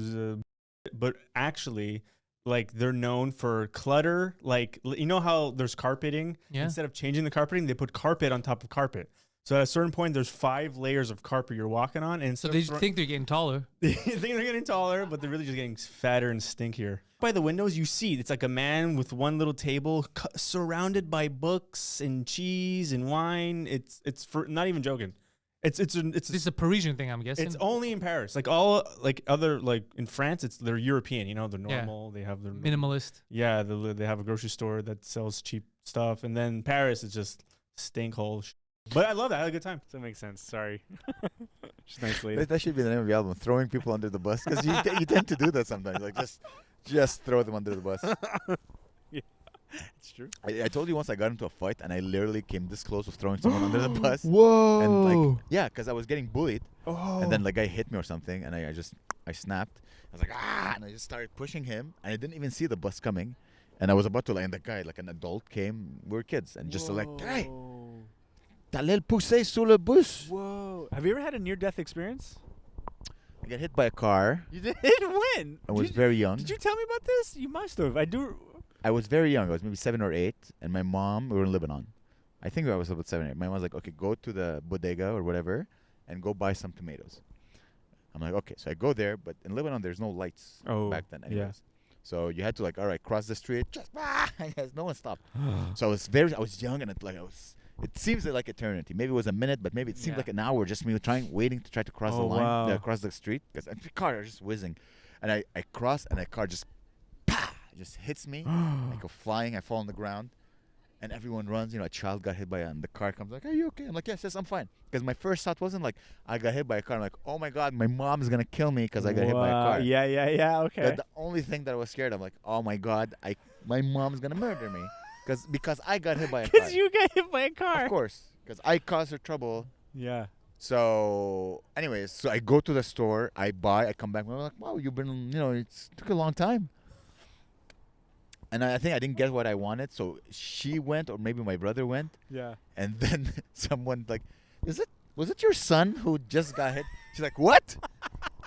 But actually, like they're known for clutter. Like you know how there's carpeting. Yeah. Instead of changing the carpeting, they put carpet on top of carpet. So at a certain point, there's 5 layers of carpet you're walking on, and So they think they're getting taller. they think they're getting taller, but they're really just getting fatter and stinkier. By the windows, you see it's like a man with one little table surrounded by books and cheese and wine. It's for not even joking. It's This is a Parisian thing, I'm guessing. it's only in Paris. Like all like other like in France, they're European. You know, they're Yeah. normal. They have their minimalist. yeah. They have a grocery store that sells cheap stuff, and then Paris is just stinkhole. But I love that. I had a good time. That makes sense. Sorry. Just nice lady. That should be the name of the album, Throwing People Under the Bus, because you tend to do that sometimes. Like just throw them under the bus. It's true. I told you once I got into a fight and I literally came this close of throwing someone under the bus. Whoa. And like, yeah, because I was getting bullied. Oh. And then the guy hit me or something, and I snapped. I was like, ah, and I just started pushing him, and I didn't even see the bus coming. And I was about to, like, and the guy, like an adult, came. We were kids, and just like, hey, t'allais le pousser sur le bus. Whoa. Have you ever had a near-death experience? I got hit by a car. You did? When? I was very young. Did you tell me about this? You must have. I do. I was very young. I was maybe 7 or 8, and my mom, we were in Lebanon. I think I was about 7 or 8. My mom was like, okay, go to the bodega or whatever and go buy some tomatoes. I'm like, okay. So I go there, but in Lebanon, there's no lights back then anyways. yeah. So you had to like, all right, cross the street. Just, no one stopped. So I was young, and it seems like eternity. Maybe it was a minute, but maybe it seemed like an hour, just me waiting to try to cross the line, wow. cross the street, because the car is just whizzing. And I cross, and the car just hits me. I go flying. I fall on the ground, and everyone runs. You know, a child got hit by and the car comes like, "Are you okay?" I'm like, "Yes, I'm fine." Because my first thought wasn't like I got hit by a car. I'm like, "Oh my God, my mom's gonna kill me because I got hit by a car." Yeah. Okay. But the only thing that I was scared of, like, "Oh my God, my mom's gonna murder me," because I got hit by a car. Because you got hit by a car. Of course, because I caused her trouble. Yeah. So, anyways, so I go to the store, I buy, I come back, and I'm like, "Wow, you've been, it took a long time." And I think I didn't get what I wanted, so she went, or maybe my brother went, Yeah. and then someone like, was it your son who just got hit? She's like, what?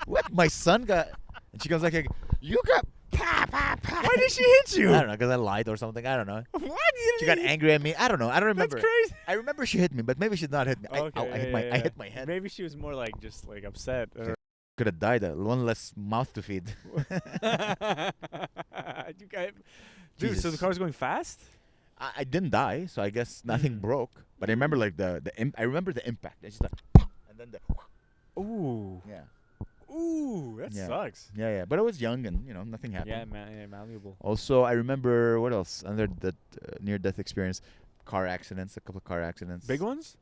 What? My son got? And she comes like, you got? Why did she hit you? I don't know, because I lied or something. I don't know. What? She got angry at me. I don't know. I don't remember. That's crazy. I remember she hit me, but maybe she did not hit me. I hit my head. Maybe she was more like just like upset. Could have died. One less mouth to feed. Dude, so the Jesus. car was going fast? I didn't die, so I guess nothing broke. But I remember like I remember the impact. It's just like, and then Ooh. yeah. Ooh, that Yeah. sucks. Yeah. But I was young, and nothing happened. Yeah, malleable. Also, I remember what else? Another near-death experience, a couple of car accidents. Big ones?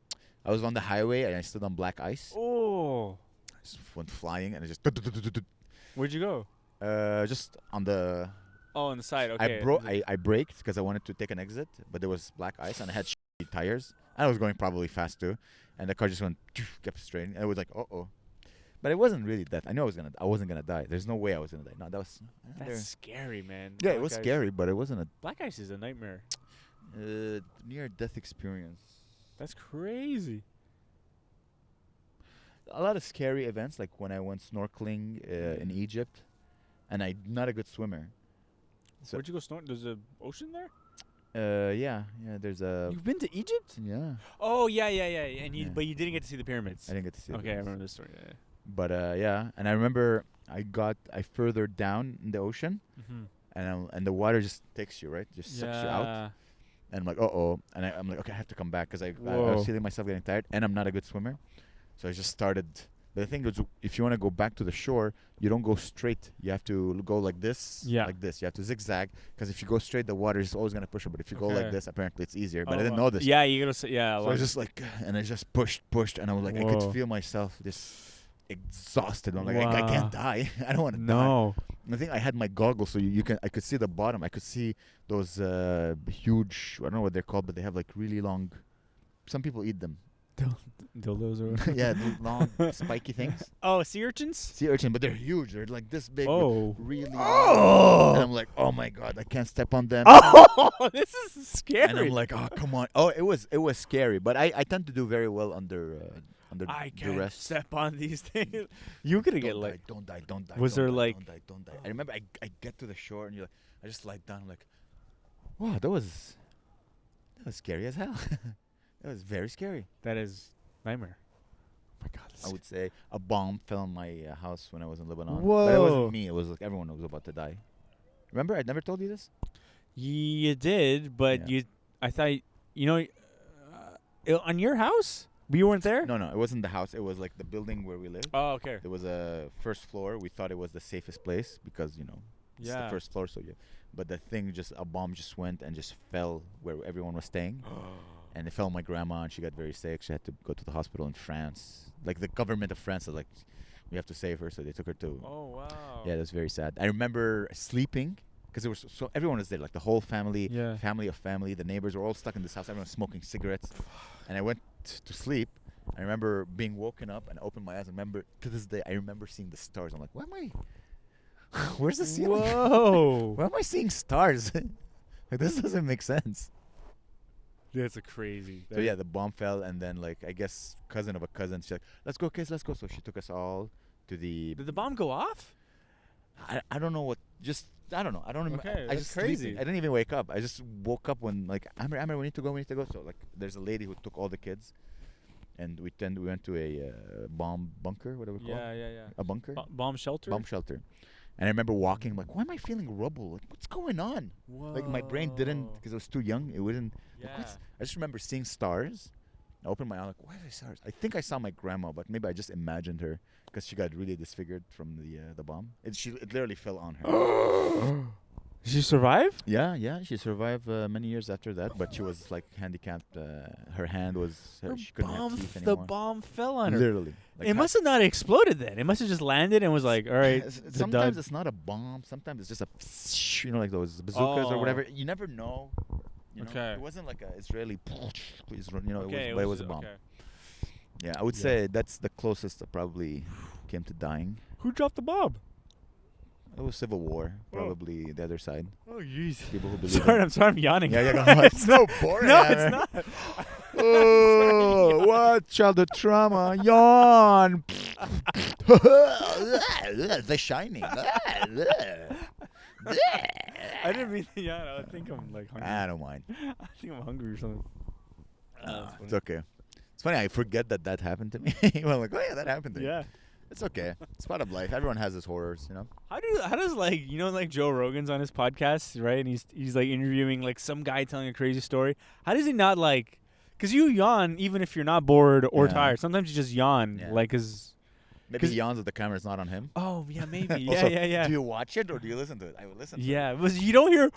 I was on the highway and I stood on black ice. Oh. I just went flying and I just Where'd you go? just on the. Oh, on the side. Okay. I braked because I wanted to take an exit, but there was black ice and I had shitty tires. I was going probably fast too, and the car just went kept straight. And it was like, oh. But it wasn't really that. I wasn't gonna die. There's no way I was gonna die. No, that was. That's scary, man. Yeah, it Black was ice. scary, but it wasn't Black ice is a nightmare. a near-death experience. That's crazy. A lot of scary events, like when I went snorkeling in Egypt, and I'm not a good swimmer. So Where'd you go snorkeling? There's an ocean there? yeah, there's a. You've been to Egypt? Yeah, Oh, yeah. And Yeah. but you didn't get to see the pyramids. I didn't get to see it. Okay, I remember this story. Yeah. But yeah, and I remember I further down in the ocean, Mm-hmm. and the water just takes you, right? Just sucks you out. And I'm like, and I'm like, okay, I have to come back because I Whoa. was feeling myself getting tired, and I'm not a good swimmer, so I just started. But the thing is, if you want to go back to the shore, you don't go straight. You have to go like this, like this. You have to zigzag because if you go straight, the water is always gonna push you. But if you go like Okay. this, apparently it's easier. But I didn't know this. Yeah, you gotta say, yeah. So I was just like, and I just pushed, and I was like, I could Whoa. feel myself just exhausted. I'm like, I can't die. I don't want to die. No. I think I had my goggles, so I could see the bottom. I could see those huge. I don't know what they're called, but they have like really long. Some people eat them. Dildos or Yeah, the long spiky things. Oh, sea urchins? Sea urchin, but they're huge. They're like this big. Oh. Really. Oh. And I'm like, oh my god, I can't step on them. Oh, this is scary. And I'm like, oh come on. Oh, it was scary, but I tend to do very well under I can't duress. step on these things. You could get like. Don't die. Was don't there die, like- Don't die. I remember I get to the shore and you're like, I just lie down. I'm like, wow, that was scary as hell. That was very scary. That is nightmare. Oh my God. I would say a bomb fell on my house when I was in Lebanon. But it Whoa. wasn't me. It was like everyone was about to die. Remember, I never told you this. You did, but Yeah. I thought on your house. You weren't there. No, it wasn't the house. It was like the building where we lived. Oh, okay. There was a first floor. We thought it was the safest place because it's the Yeah. first floor. So but the thing a bomb just went and just fell where everyone was staying, and it fell on my grandma and she got very sick. She had to go to the hospital in France. Like the government of France was like, we have to save her, so they took her to. Oh wow. Yeah, that was very sad. I remember sleeping because there was so everyone was there, like the whole family, Yeah. family. The neighbors were all stuck in this house. Everyone was smoking cigarettes, and I went to sleep. I remember being woken up and opened my eyes. I remember to this day, I remember seeing the stars. I'm like, why am I? Where's the ceiling? Whoa. Why am I seeing stars? Like this doesn't make sense. That's a crazy. So yeah, the bomb fell, and then like I guess cousin of a cousin, she's like, let's go, kids, let's go. So she took us all to the. Did the bomb go off? I don't know what. Just I don't know. I don't remember. Okay, I that's just crazy. sleeping. I didn't even wake up. I just woke up when like Amer, we need to go. So like there's a lady who took all the kids, and we went to a bomb bunker. What do we call it? Yeah. A bunker. Bomb shelter. Bomb shelter. And I remember walking like, why am I feeling rubble? Like, what's going on? Like my brain didn't, because I was too young. It wouldn't. Like, Yeah. I just remember seeing stars. I opened my eye like, why are there stars? I think I saw my grandma, but maybe I just imagined her because she got really disfigured from the bomb. It literally fell on her. Did she survive? Yeah, she survived many years after that, but she was like handicapped. Her hand was she couldn't have teeth The anymore. bomb fell on her. Literally. Like It must have not exploded then. It must have just landed and was like, all right. the Sometimes dud. it's not a bomb. Sometimes it's just a, like those bazookas or Oh. whatever. You never know. Okay. It wasn't like a Israeli. Okay, it was a bomb. okay. Yeah, I would say that's the closest I probably came to dying. Who dropped the bomb? It was civil war, probably the other side. Oh, jeez. People who believe. Sorry, I'm yawning. Yeah, go on. It's so boring. No, it's not. Oh, what childhood trauma? Yawn. The Shining. I didn't mean to yawn. I think I'm like hungry. I don't mind. I think I'm hungry or something. That's It's funny. okay. It's funny. I forget that happened to me. I'm like, oh yeah, that happened to me. Yeah. It's okay. It's part of life. Everyone has his horrors, you know. How does like like Joe Rogan's on his podcast, right? And he's like interviewing like some guy telling a crazy story. How does he not like? Because you yawn even if you're not bored or Yeah. tired. Sometimes you just yawn, Yeah. like cause. Maybe he yawns if the camera's not on him. Oh yeah, maybe. Also, yeah. Do you watch it or do you listen to it? I would listen to Yeah, but you don't hear.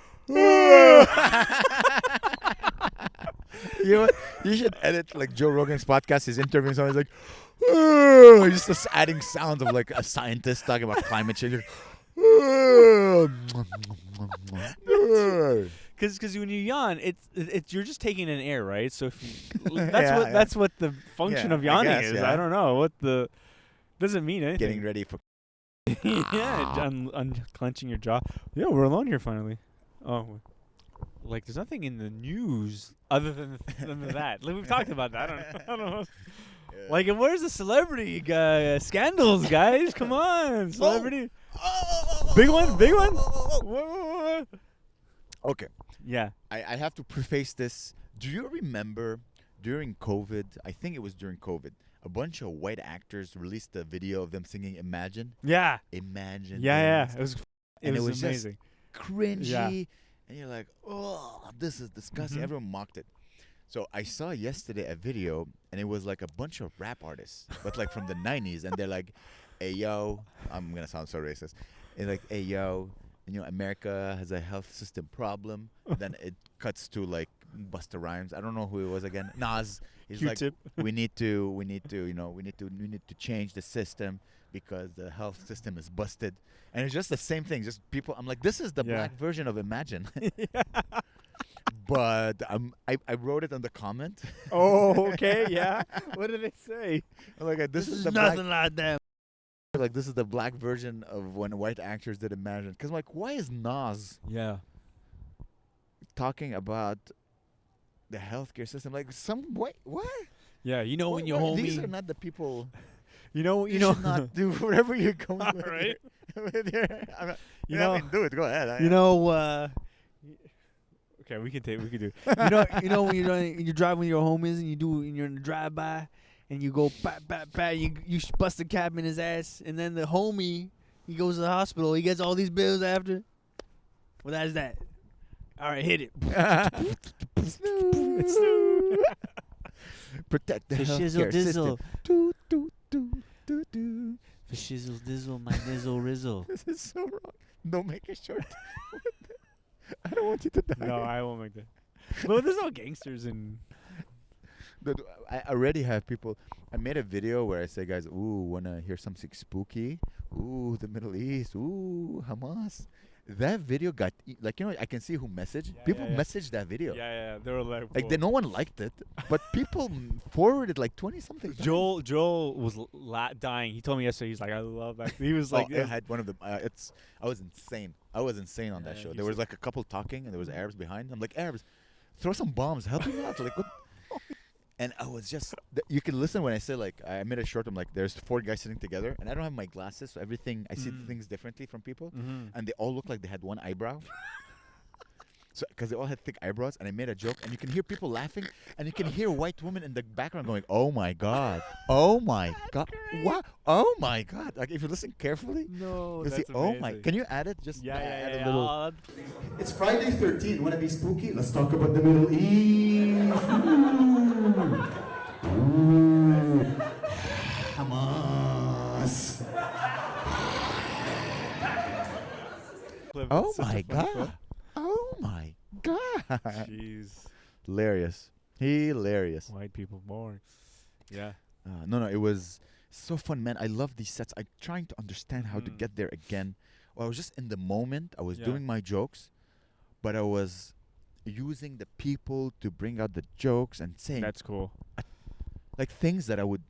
You should edit like Joe Rogan's podcast. He's interviewing someone. He's like, just adding sounds of like a scientist talking about climate change. Because when you yawn, it's you're just taking in air, right? So if you, Yeah. that's what the function Yeah, of I yawning guess, is. yeah. I don't know what the doesn't mean anything. Getting ready for. Yeah, unclenching your jaw. Yeah, we're alone here finally. Oh, like there's nothing in the news other than that. Like we've talked about that. I don't know. Like, and where's the celebrity scandals, guys? Come on, celebrity. Big one. Whoa. Okay. Yeah. I have to preface this. Do you remember during COVID? I think it was during COVID. A bunch of white actors released a video of them singing "Imagine." Yeah. Imagine. Yeah. things. It was was just amazing. Cringy. Yeah. And you're like, oh, this is disgusting. Mhm. Everyone mocked it. So I saw yesterday a video, and it was like a bunch of rap artists, but like from the 90s. And they're like, hey, yo, I'm going to sound so racist. And like, hey, yo, America has a health system problem. And then it cuts to like Busta Rhymes. I don't know who it was again. Nas. He's Q-tip. like, we need to change the system because the health system is busted. And it's just the same thing. Just people. I'm like, this is the Yeah. black version of Imagine. But I wrote it on the comment. Oh, okay, yeah. What did it say? Like this is the nothing like that. like this is the black version of when white actors did Imagine. Because like, why is Nas Yeah. talking about the healthcare system? Like what? Yeah, you know when What- your what- These homie. are not the people. You know. You should not do whatever you're going All with. right. With your, I'm not, You yeah, I know- mean, do it. Go ahead. You know. Okay, we can do. You know when you're driving with your homies and you're in the drive by, and you go pat, you bust a cap in his ass, and then the homie he goes to the hospital. He gets all these bills after. Well, that's that. All right, hit it. Protect the For healthcare shizzle system. dizzle. Do, do, do, do, do. For shizzle dizzle, my nizzle rizzle. This is so wrong. Don't make it short. I don't want you to die. No, I won't make that. But there's no gangsters in. Dude, I already have people. I made a video where I say, guys, ooh, wanna hear something spooky? Ooh, the Middle East. Ooh, Hamas. That video got like, you know, I can see who messaged. Yeah, People yeah. messaged that video. Yeah. They were like. Like no one liked it, but people forwarded like 20 something. Joel was dying. He told me yesterday. He's like, I love that. He was like, I had one of the. I was insane. I was insane on that Yeah, show. he There was said- like a couple talking, and there was Arabs behind. I'm like, Arabs, throw some bombs, help me out. Like what? And I was just. You can listen when I say like I made a short. I'm like, there's 4 guys sitting together, and I don't have my glasses, so everything I see things differently from people, and they all look like they had one eyebrow. So, because they all had thick eyebrows, and I made a joke, and you can hear people laughing, and you can hear white women in the background going, "Oh my god, oh my god, what? Oh my god!" Like if you listen carefully, No, you see, "Oh my." Can you add it? Just add a little. It's Friday 13. Want to be spooky? Let's talk about the Middle East. Ooh. Hamas. Oh my god! Oh my god! Jeez, Hilarious, hilarious. white people boring. Yeah. No, it was so fun, man. I love these sets. I'm trying to understand how to get there again. Well, I was just in the moment. I was Yeah. doing my jokes, but I was using the people to bring out the jokes and saying That's cool. like things that I would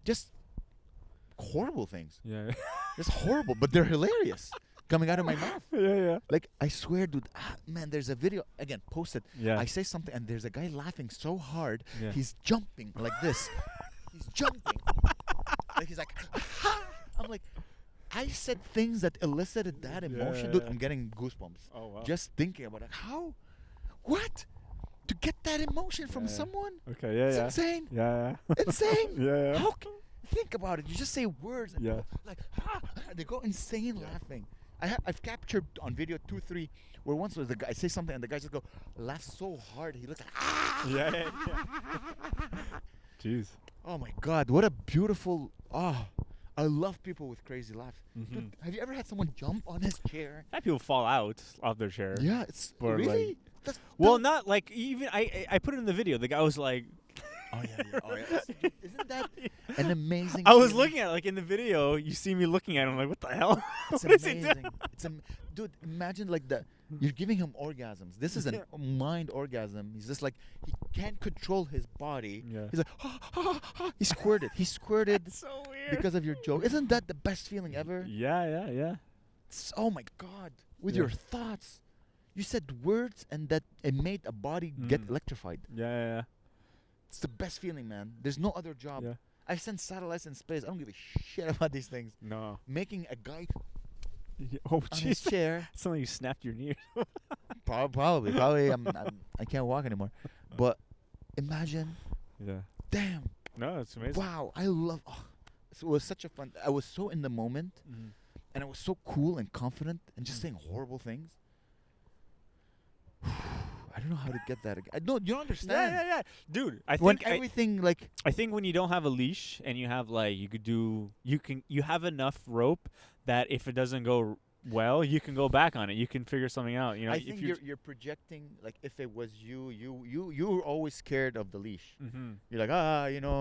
just horrible things, Yeah. just horrible, but they're hilarious coming out of my mouth. yeah. Like I swear, dude, man, there's a video again posted. Yeah. I say something and there's a guy laughing so hard, Yeah. he's jumping like this. He's jumping. Like he's like, ha! I'm like, I said things that elicited that emotion, dude. Yeah. I'm getting goosebumps Oh wow. just thinking about it. How? What? To get that emotion from Yeah. someone? Okay. Yeah. It's Yeah. insane. Yeah. Insane. Yeah. How can think about it? You just say words and Yeah. people, like they go insane laughing. I've captured on video 2, 3 where once was the guy say something and the guy just go laugh so hard he looks like Yeah. Jeez. Oh my god, what a beautiful I love people with crazy laughs. Dude, have you ever had someone jump on his chair? That people fall out off their chair. Yeah, it's Or, like- really That's Well, dumb. not like even I put it in the video. The guy was like, Oh yeah. Isn't that an amazing? I was feeling? looking at it, like in the video. You see me looking at him like, what the hell? It's What is he amazing. doing? Dude, imagine like you're giving him orgasms. This is a mind orgasm. He's just like he can't control his body. Yeah. He's like he squirted. He squirted That's so weird. because of your joke. Isn't that the best feeling ever? Yeah. Oh my god, with Yeah. your thoughts. You said words and that it made a body get electrified. Yeah. It's the best feeling, man. There's no other job. Yeah. I've sent satellites in space. I don't give a shit about these things. No. Making a guy Oh, on his jeez. chair. Something you snapped your knee. Probably. I can't walk anymore. But imagine, Yeah. damn, No, it's amazing. wow, I love. It was such a fun. I was so in the moment, and I was so cool and confident, and just saying horrible things. I don't know how to get that again. No, you don't understand. Yeah. Dude, I When think everything like I think when you don't have a leash and you have like you have enough rope that if it doesn't go well, you can go back on it. You can figure something out. You know, I if think you you're projecting like if it was you were always scared of the leash. Mhm. You're like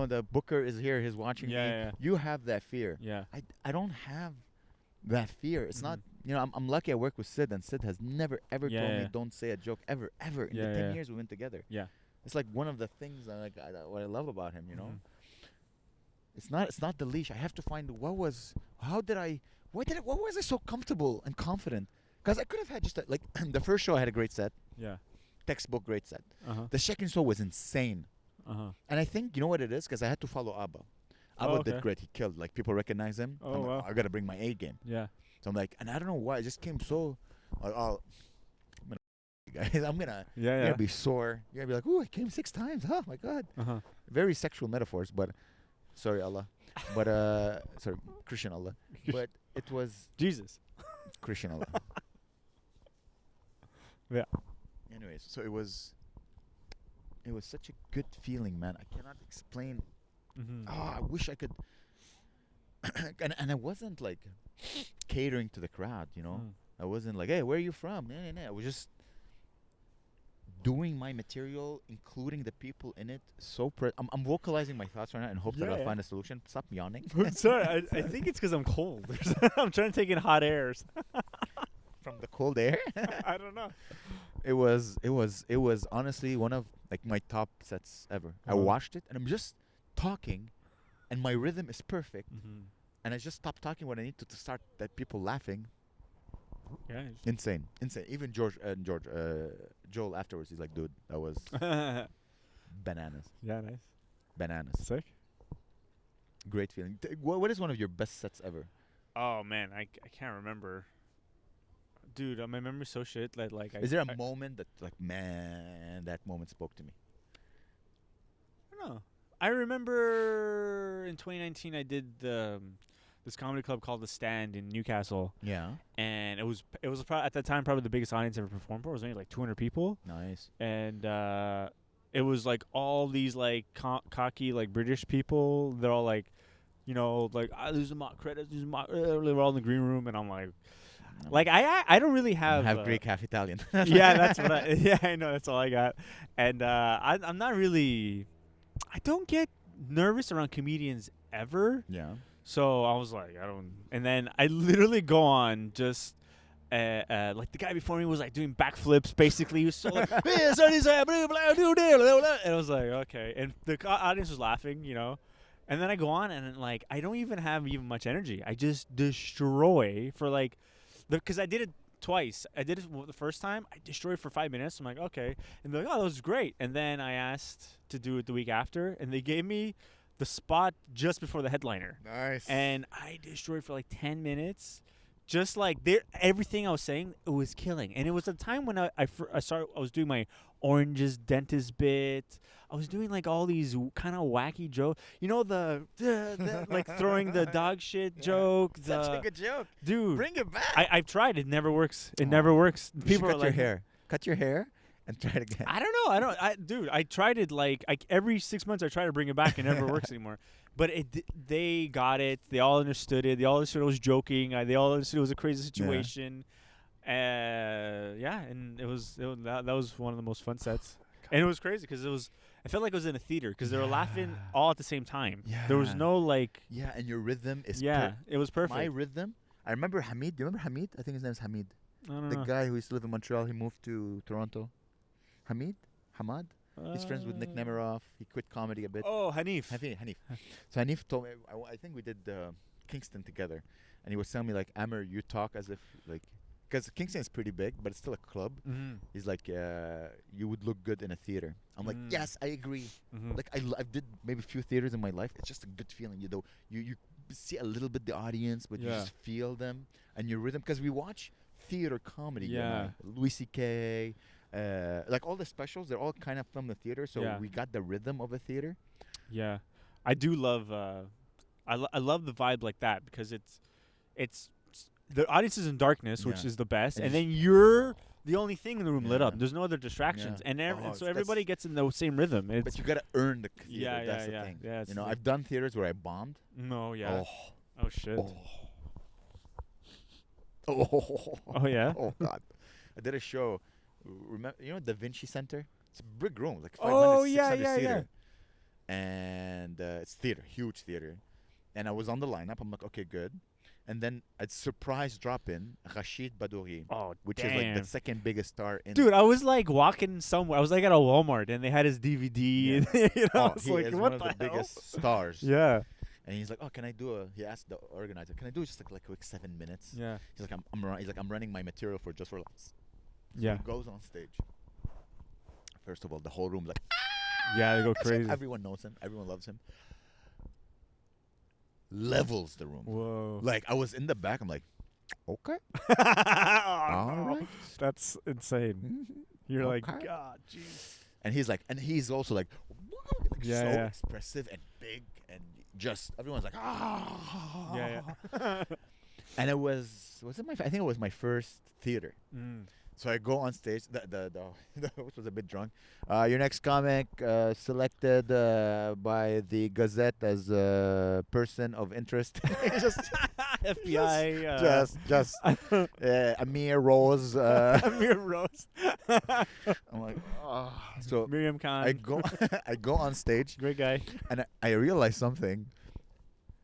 the booker is here, he's watching me. Yeah. You have that fear. Yeah. I don't have that fear. It's not. You know, I'm lucky I work with Sid, and Sid has never ever Yeah, told yeah. me don't say a joke ever in Yeah, the 10 yeah. years we went together. Yeah. It's like one of the things what I love about him. You know, Mhm. it's not the leash. I have to find what was I so comfortable and confident? Because I could have had just like the first show I had a great set, Yeah. textbook great set. Uh-huh. The second show was insane, Uh-huh. and I think you know what it is because I had to follow Abba. Oh, Abba okay. did great. He killed. Like people recognize him. Oh, I'm like, wow. I gotta bring my A game. Yeah. So I'm like, and I don't know why. It just came so. I'm gonna, guys. I'm gonna. Yeah, You're yeah. gonna be sore. You're gonna be like, ooh, I came 6 times. Oh my god. Uh-huh. Very sexual metaphors, but sorry Allah, but sorry Christian Allah, but it was Jesus. Christian Allah. Yeah. Anyways, so it was such a good feeling, man. I cannot explain. Mm-hmm. Oh, I wish I could. and I wasn't like catering to the crowd, you know. I wasn't like, hey, where are you from? Nah. I was just doing my material, including the people in it. I'm vocalizing my thoughts right now and hope that Yeah, I'll yeah. find a solution. Stop yawning. Sorry, I think it's because I'm cold. I'm trying to take in hot airs. From the cold air. I don't know. It was honestly one of like my top sets ever. I Uh-huh. watched it and I'm just talking, and my rhythm is perfect, Mm-hmm. and I just stop talking when I need to start that people laughing. Yeah. Insane. Even Joel afterwards, he's like, dude, that was bananas. Yeah, nice. Bananas. Sick. Great feeling. What is one of your best sets ever? Oh man, I can't remember. Dude, my memory's so shit. Like Is there a moment that like, man, that moment spoke to me? I don't know. I remember in 2019 I did this comedy club called The Stand in Newcastle, Yeah. and it was at that time probably the biggest audience I ever performed for. It was only like 200 people, Nice. and it was like all these like cocky like British people. They're all like, you know, like these are my credits, these are my. They were all in the green room, and I'm like. Like I don't really have Greek, half Italian. yeah, that's what I know, that's all I got. And I'm not really, I don't get nervous around comedians ever. Yeah. So I was like, I don't, and then I literally go on just like the guy before me was like doing backflips basically. He was so like, and I was like, okay, and the audience was laughing, you know. And then I go on and like I don't even have much energy. I just destroy for like because I did it twice. I did it the first time. I destroyed for 5 minutes. I'm like, okay. And they're like, oh, that was great. And then I asked to do it the week after, and they gave me the spot just before the headliner. Nice. And I destroyed for like 10 minutes. Just like everything I was saying, it was killing. And it was a time when I was doing my oranges dentist bit. I was doing like all these kind of wacky jokes. You know, the like throwing the dog shit joke. Such a good joke. Dude. Bring it back. I've tried. It never works. It never works. People cut are your like, hair. Cut your hair and try it again. I don't know. Dude, I tried it like every 6 months. I try to bring it back. It never works anymore. But they got it. They all understood it. They all understood I was joking. They all understood it was a crazy situation. Yeah, and that was one of the most fun sets. And it was crazy because I felt like I was in a theater because they were laughing all at the same time. Yeah. There was no like. Yeah, and your rhythm is It was perfect. My rhythm. I remember Hamid. Do you remember Hamid? I think his name is Hamid. I don't The know. guy who used to live in Montreal. He moved to Toronto. Hamad. He's friends with Nick Nemiroff. He quit comedy a bit. Oh, Hanif. Hanif. So Hanif told me, I think we did Kingston together, and he was telling me like, Amer, you talk as if like, because Kingston is pretty big, but it's still a club. Mm-hmm. He's like, you would look good in a theater. I'm like, yes, I agree. Mm-hmm. Like I did maybe a few theaters in my life. It's just a good feeling. You see a little bit the audience, but you just feel them and your rhythm. Because we watch theater comedy. you know, Louis C.K. Like all the specials, they're all kind of from the theater, so we got the rhythm of a theater. Yeah, I do love. I love the vibe like that because it's the audience is in darkness, which is the best, and then you're the only thing in the room lit up. There's no other distractions, and so everybody gets in the same rhythm. But you gotta earn the theater. Yeah, that's yeah, the thing. yeah. You know, I've done theaters where I bombed. No, yeah. Oh shit. Oh yeah. Oh god, I did a show. Remember, you know, Da Vinci Center? It's a big room, like 500, 600 seater. And it's theater, huge theater. And I was on the lineup. I'm like, okay, good. and then a surprise drop in Rashid Badouri, Oh, which is like the second biggest star in. Dude, I was like walking somewhere. I was like at a Walmart, and they had his DVD. Yeah. And, I was he like, is what one of the hell? biggest stars. Yeah. And he's like, oh, can I do a? He asked the organizer, can I do just like a quick 7 minutes? Yeah. He's like, he's like, I'm running my material for just for. So Yeah. He goes on stage. First of all, the whole room like. Yeah, they go That's right. crazy. Everyone knows him. Everyone loves him. Levels the room. Whoa. Like I was in the back. I'm like, okay, Oh, all no. right. That's insane. You're like, Okay. God, jeez. And he's like, and he's also like, Yeah, so yeah. expressive and big and just everyone's like, ah. Yeah. And it was it my? I think it was my first theater. Mm. So I go on stage. The host was a bit drunk. Your next comic selected by the Gazette as a person of interest. just FBI. just Amir Rose. Amir Rose. I'm like, oh. So Miriam Khan. I go I go on stage Great guy. and I realize something.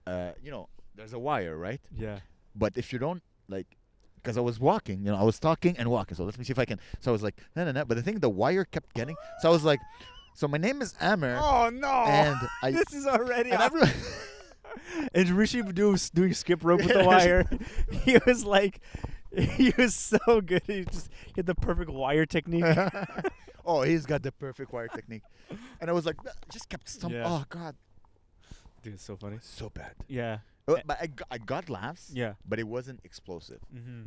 There's a wire, right? Yeah. But if you don't like. Because I was walking, I was talking and walking. So let me see if I can. So I was like, no. But the thing, the wire kept getting. So I was like, so my name is Amer. Oh no! And this is already. and everyone, And Rishi was doing skip rope with the wire. He was like, he was so good. He had the perfect wire technique. oh, he's got the perfect wire technique. And I was like, just kept stumbling. Yeah. Oh God, Dude, it's so funny. so bad. Yeah. But I got laughs. Yeah. But it wasn't explosive. Mm-hmm.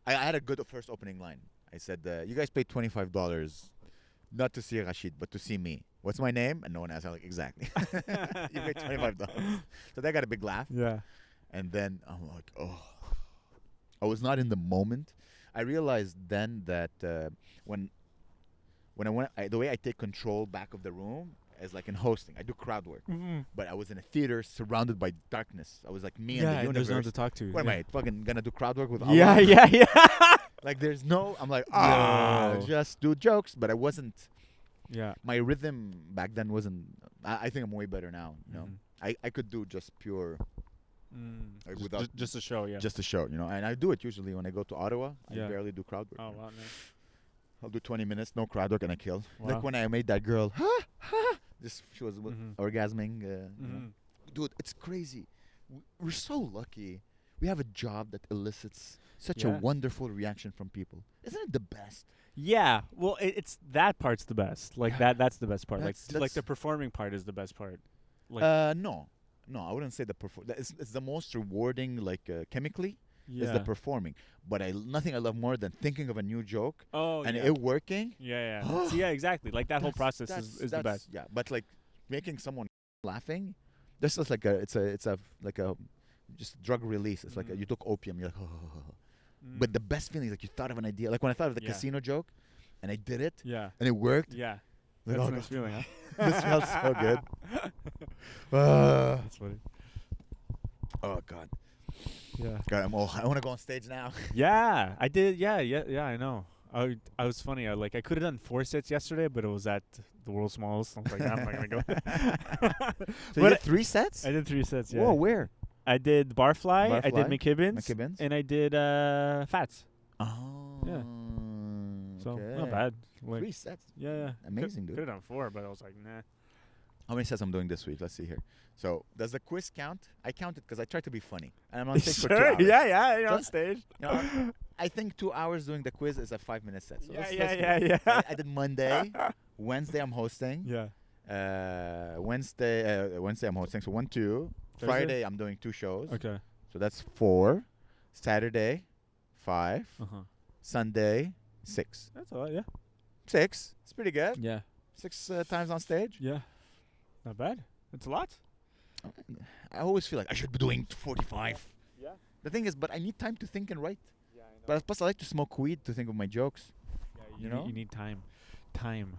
I had a good first opening line. I said, you guys paid $25, not to see Rashid, but to see me. What's my name? And no one asked. I'm like, exactly. You paid $25. So they got a big laugh. Yeah. And then I'm like, oh. I was not in the moment. I realized then that when I went, the way I take control back of the room is like in hosting. I do crowd work. Mm-hmm. But I was in a theater surrounded by darkness. I was like me and Yeah, the and there's no one universe. to talk to. What am yeah. I fucking gonna do crowd work with Yeah, Allah? yeah. Like there's no. I'm like Yo. just do jokes, but I wasn't. Yeah. My rhythm back then wasn't. I think I'm way better now. Mhm. I could do just pure like Just- without just a show, yeah. just a show, and I do it usually when I go to Ottawa. Yeah. I barely do crowd work. Oh wow, nice. I'll do 20 minutes, no crowd work, and I kill. Wow. Like when I made that girl, just she was Mhm. orgasming. You know. Mhm. Dude, it's crazy. We're so lucky. We have a job that elicits such a Yeah. wonderful reaction from people. Isn't it the best? Yeah, well, it's that part's the best. Like Yeah. that's the best part. That's- Like the that's- performing part is the best part. Like No, I wouldn't say the it's the most rewarding, like chemically, yeah. is the performing. But nothing I love more than thinking of a new joke oh and yeah. it working. Yeah, yeah. See, yeah, exactly. Like that whole process is the best. Yeah, but like making someone laughing, this is like it's a like a just drug release. It's like Mhm. you took opium. You're like, Mm. but the best feeling is like you thought of an idea. Like when I thought of the Yeah. casino joke, and I did it, yeah, and it worked. yeah. Like, That's oh a nice God, feeling, huh? this felt so good. That's funny. Oh God, Yeah. God, I want to go on stage now. Yeah, I did. Yeah, I know. I was funny. I could have done 4 sets yesterday, but it was at the world's smallest. I was like, I'm not gonna go. So you did 3 sets? I did 3 sets. Yeah. Whoa, where? I did Barfly. I did Barfly, McKibbin's. McKibbin's? And I did Fats. Oh, Yeah. So okay. not bad. Like, 3 sets. yeah. Amazing, dude. Could have done 4, but I was like, nah. How many sets I'm doing this week? Let's see here. So does the quiz count? I count it because I try to be funny, and I'm on stage for 2 hours. Yeah. You're on So- stage. You know, I think 2 hours doing the quiz is a 5-minute set. So let's Yeah. I did Monday, Wednesday I'm hosting. Yeah. Wednesday I'm hosting. So 1, 2. Thursday? Friday I'm doing 2 shows. Okay. So that's 4. Saturday, 5. Uh-huh. Sunday, 6. That's all right, yeah. 6. It's pretty good. Yeah. 6 times on stage. Yeah. Not bad. It's a lot. I always feel like I should be doing 45. Yeah. The thing is, but I need time to think and write. Yeah, I know. But plus, I like to smoke weed to think of my jokes. Yeah, you know? you need time. Time.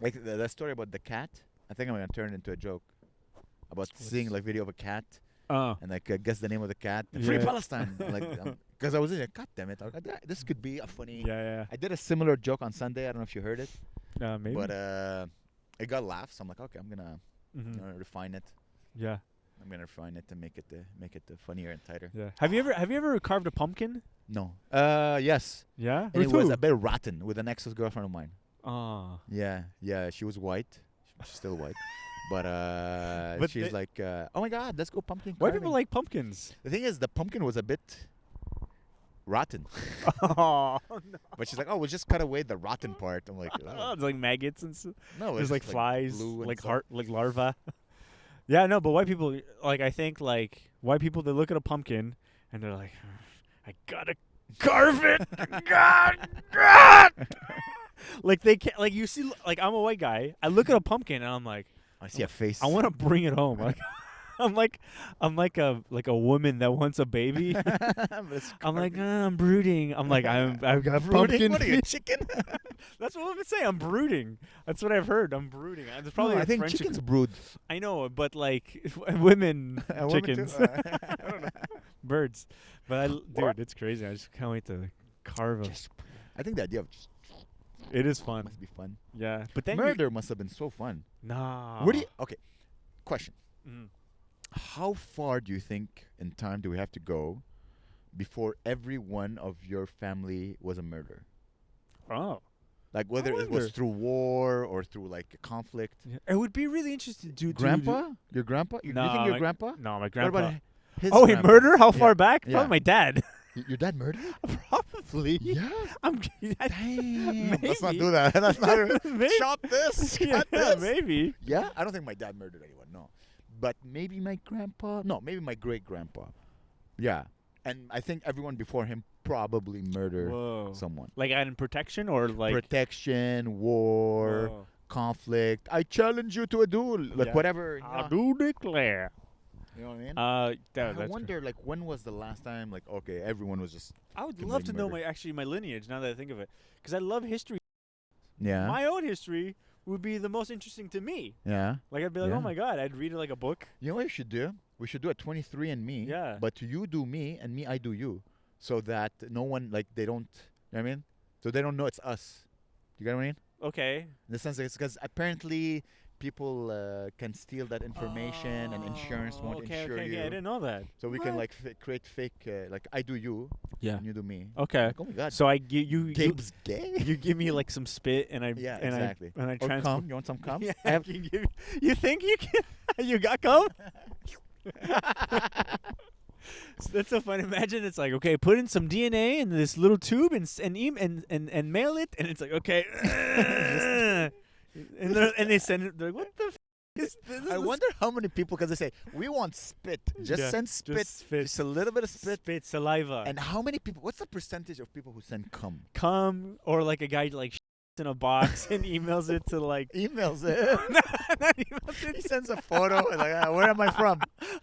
Like the story about the cat. I think I'm gonna turn it into a joke about seeing like video of a cat Oh. and like guess the name of the cat. Free Yeah. Palestine. Like, because I was in like, God damn it! I was like, this could be a funny. Yeah. I did a similar joke on Sunday. I don't know if you heard it, Maybe. but it got laughs. I'm like, okay, I'm gonna Mhm. refine it. Yeah. I'm gonna refine it to make it funnier and tighter. Yeah. Have you ever carved a pumpkin? No. Yes. Yeah. And it With was who? a bit rotten with an ex-girlfriend of mine. Ah. Yeah. Yeah. She was white. She's still white. But But she's they- like, oh my God, let's go pumpkin Why carving. people like pumpkins? The thing is, the pumpkin was a bit rotten. Oh, But she's like, oh, we'll just cut away the rotten part. I'm like, oh. it's like maggots and stuff. No, There's it's like just, flies, blue and like stuff. heart, like larvae. Yeah, no, but white people, like, I think, like, white people, they look at a pumpkin and they're like, I gotta carve it. God. Like, they can't, like, you see, like, I'm a white guy. I look at a pumpkin and I'm like, I see a face. I want to bring it home. Like, I'm like a woman that wants a baby. I'm like, I'm brooding. I'm like, I've got pumpkin. What are you, feet. chicken? That's what women say. I'm brooding. That's what I've heard. I'm brooding. There's probably No, a I think French chickens brood. I know, but like women, Women too? chickens, I don't know. birds. But dude, it's crazy. I just can't wait to carve them. I think the idea of just It is fun. must be fun. Yeah, but then you- Murder must have been so fun. Nah. Where do you? Okay, question. Mm. How far do you think in time do we have to go before every one of your family was a murderer? Oh. Like whether it was wonder. through war or through like a conflict. Yeah. It would be really interesting to Grandpa? Your grandpa? You No, think your my- grandpa? No, my What grandpa. about his Oh, in grandpa? murder? How far Yeah. back? Yeah. Probably my dad. Your dad murdered? Probably. Yeah. I'm. Damn. Let's not Maybe. do that. Let's not Maybe. chop this. Yeah, Cut this. maybe. Yeah, I don't think my dad murdered anyone. No, but maybe my grandpa. No, maybe my great grandpa. Yeah, and I think everyone before him probably murdered Whoa. someone. Like in protection or like Protection, war, Whoa. conflict. I challenge you to a duel. Like Yeah. whatever. You I know, do declare. you know what I mean? I I wonder, like, when was the last time, like, okay, everyone was just, I would committing love to know murder. my lineage now that I think of it, because I love history. yeah, My own history would be the most interesting to me. yeah. Like I'd be like, Yeah. oh my god, I'd read it like a book. You know what you should do? We should do a 23andMe. Yeah. But you do me, and me I do you, so that no one, like, they don't. You know what I mean? So they don't know it's us. You get what I mean? Okay. In the sense that it's because apparently people can steal that information, and insurance won't okay, insure okay, you. I didn't know that. So we can What? like create fake, like I do you, Yeah. and you do me. Okay. Like, oh my God, So I give you Gabe's gay. you give me like some spit and I Yeah, and exactly. I Or transport. cum? You want some cum? Yeah, I have you think you can? You got cum? That's so funny. Imagine it's like, okay, put in some DNA in this little tube and mail it, and it's like, okay, and they send it. They're like, what the? Is this I wonder how many people, because they say we want spit. Just Yeah, send spit. just spit. Just a little bit of spit. spit saliva And how many people? What's the percentage of people who send cum? cum, or like a guy like in a box and emails it to like Emails it. not emails He it. sends a photo. And like, where am I from?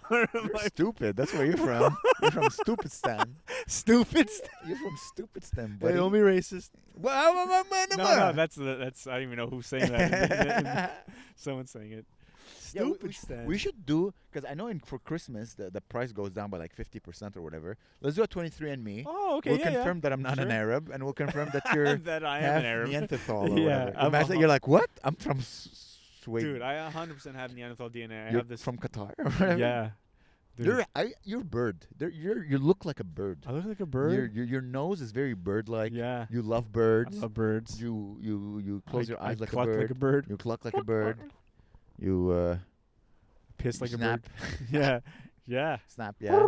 Where am You're I? stupid. That's where you're from. You're from Stupid Stan. Stupid. You're from Stupid Stan, They buddy. don't be racist. No, No, that's I don't even know who's saying that. Someone's saying it. Yeah, Stupid Stan. we should do, because I know for Christmas the price goes down by like 50% or whatever. Let's do a 23andMe. Oh, okay. We'll yeah, confirm that I'm not an Sure. Arab, and we'll confirm that you're that I half am an Arab. Neanderthal or Yeah, whatever. I'm Imagine a- you're like, what? I'm from Sweden. Dude, I 100% have Neanderthal DNA. I You're have this. from Qatar or whatever. Yeah. Dude. You're a bird. You look like a bird. I look like a bird. Your nose is very bird-like. Yeah. You love I birds. love birds. You close your eyes like a cluck bird. like a bird. You cluck like a bird. You Piss like snap. a bird. Yeah. Yeah. Snap, yeah.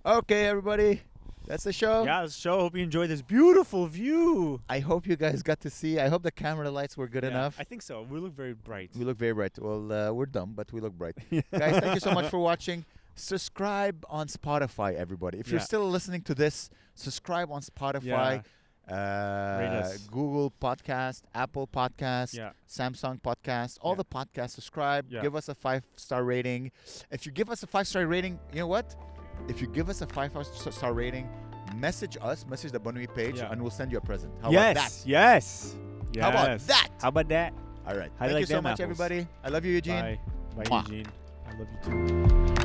Okay, everybody. That's the show. Yeah, the show. Hope you enjoyed this beautiful view. I hope you guys got to see. I hope the camera lights were good Yeah, enough. I think so. We look very bright. We look very bright. Well, we're dumb, but we look bright. Guys, thank you so much for watching. Subscribe on Spotify, everybody. If you're Yeah. still listening to this, subscribe on Spotify, Rate us. Google Podcast, Apple Podcast, Yeah. Samsung Podcast, all Yeah. the podcasts. Subscribe. Yeah. Give us a 5-star rating. If you give us a 5-star rating, you know what? If you give us a 5-star rating, message us, message the Bonne Nuit page, Yeah. and we'll send you a present. How yes. about that? Yes. How about Yes. that? How about that? All right. How do Thank you you like so them much, apples? everybody. I love you, Eugene. Bye. Bye, Mwah. Eugene. I love you too.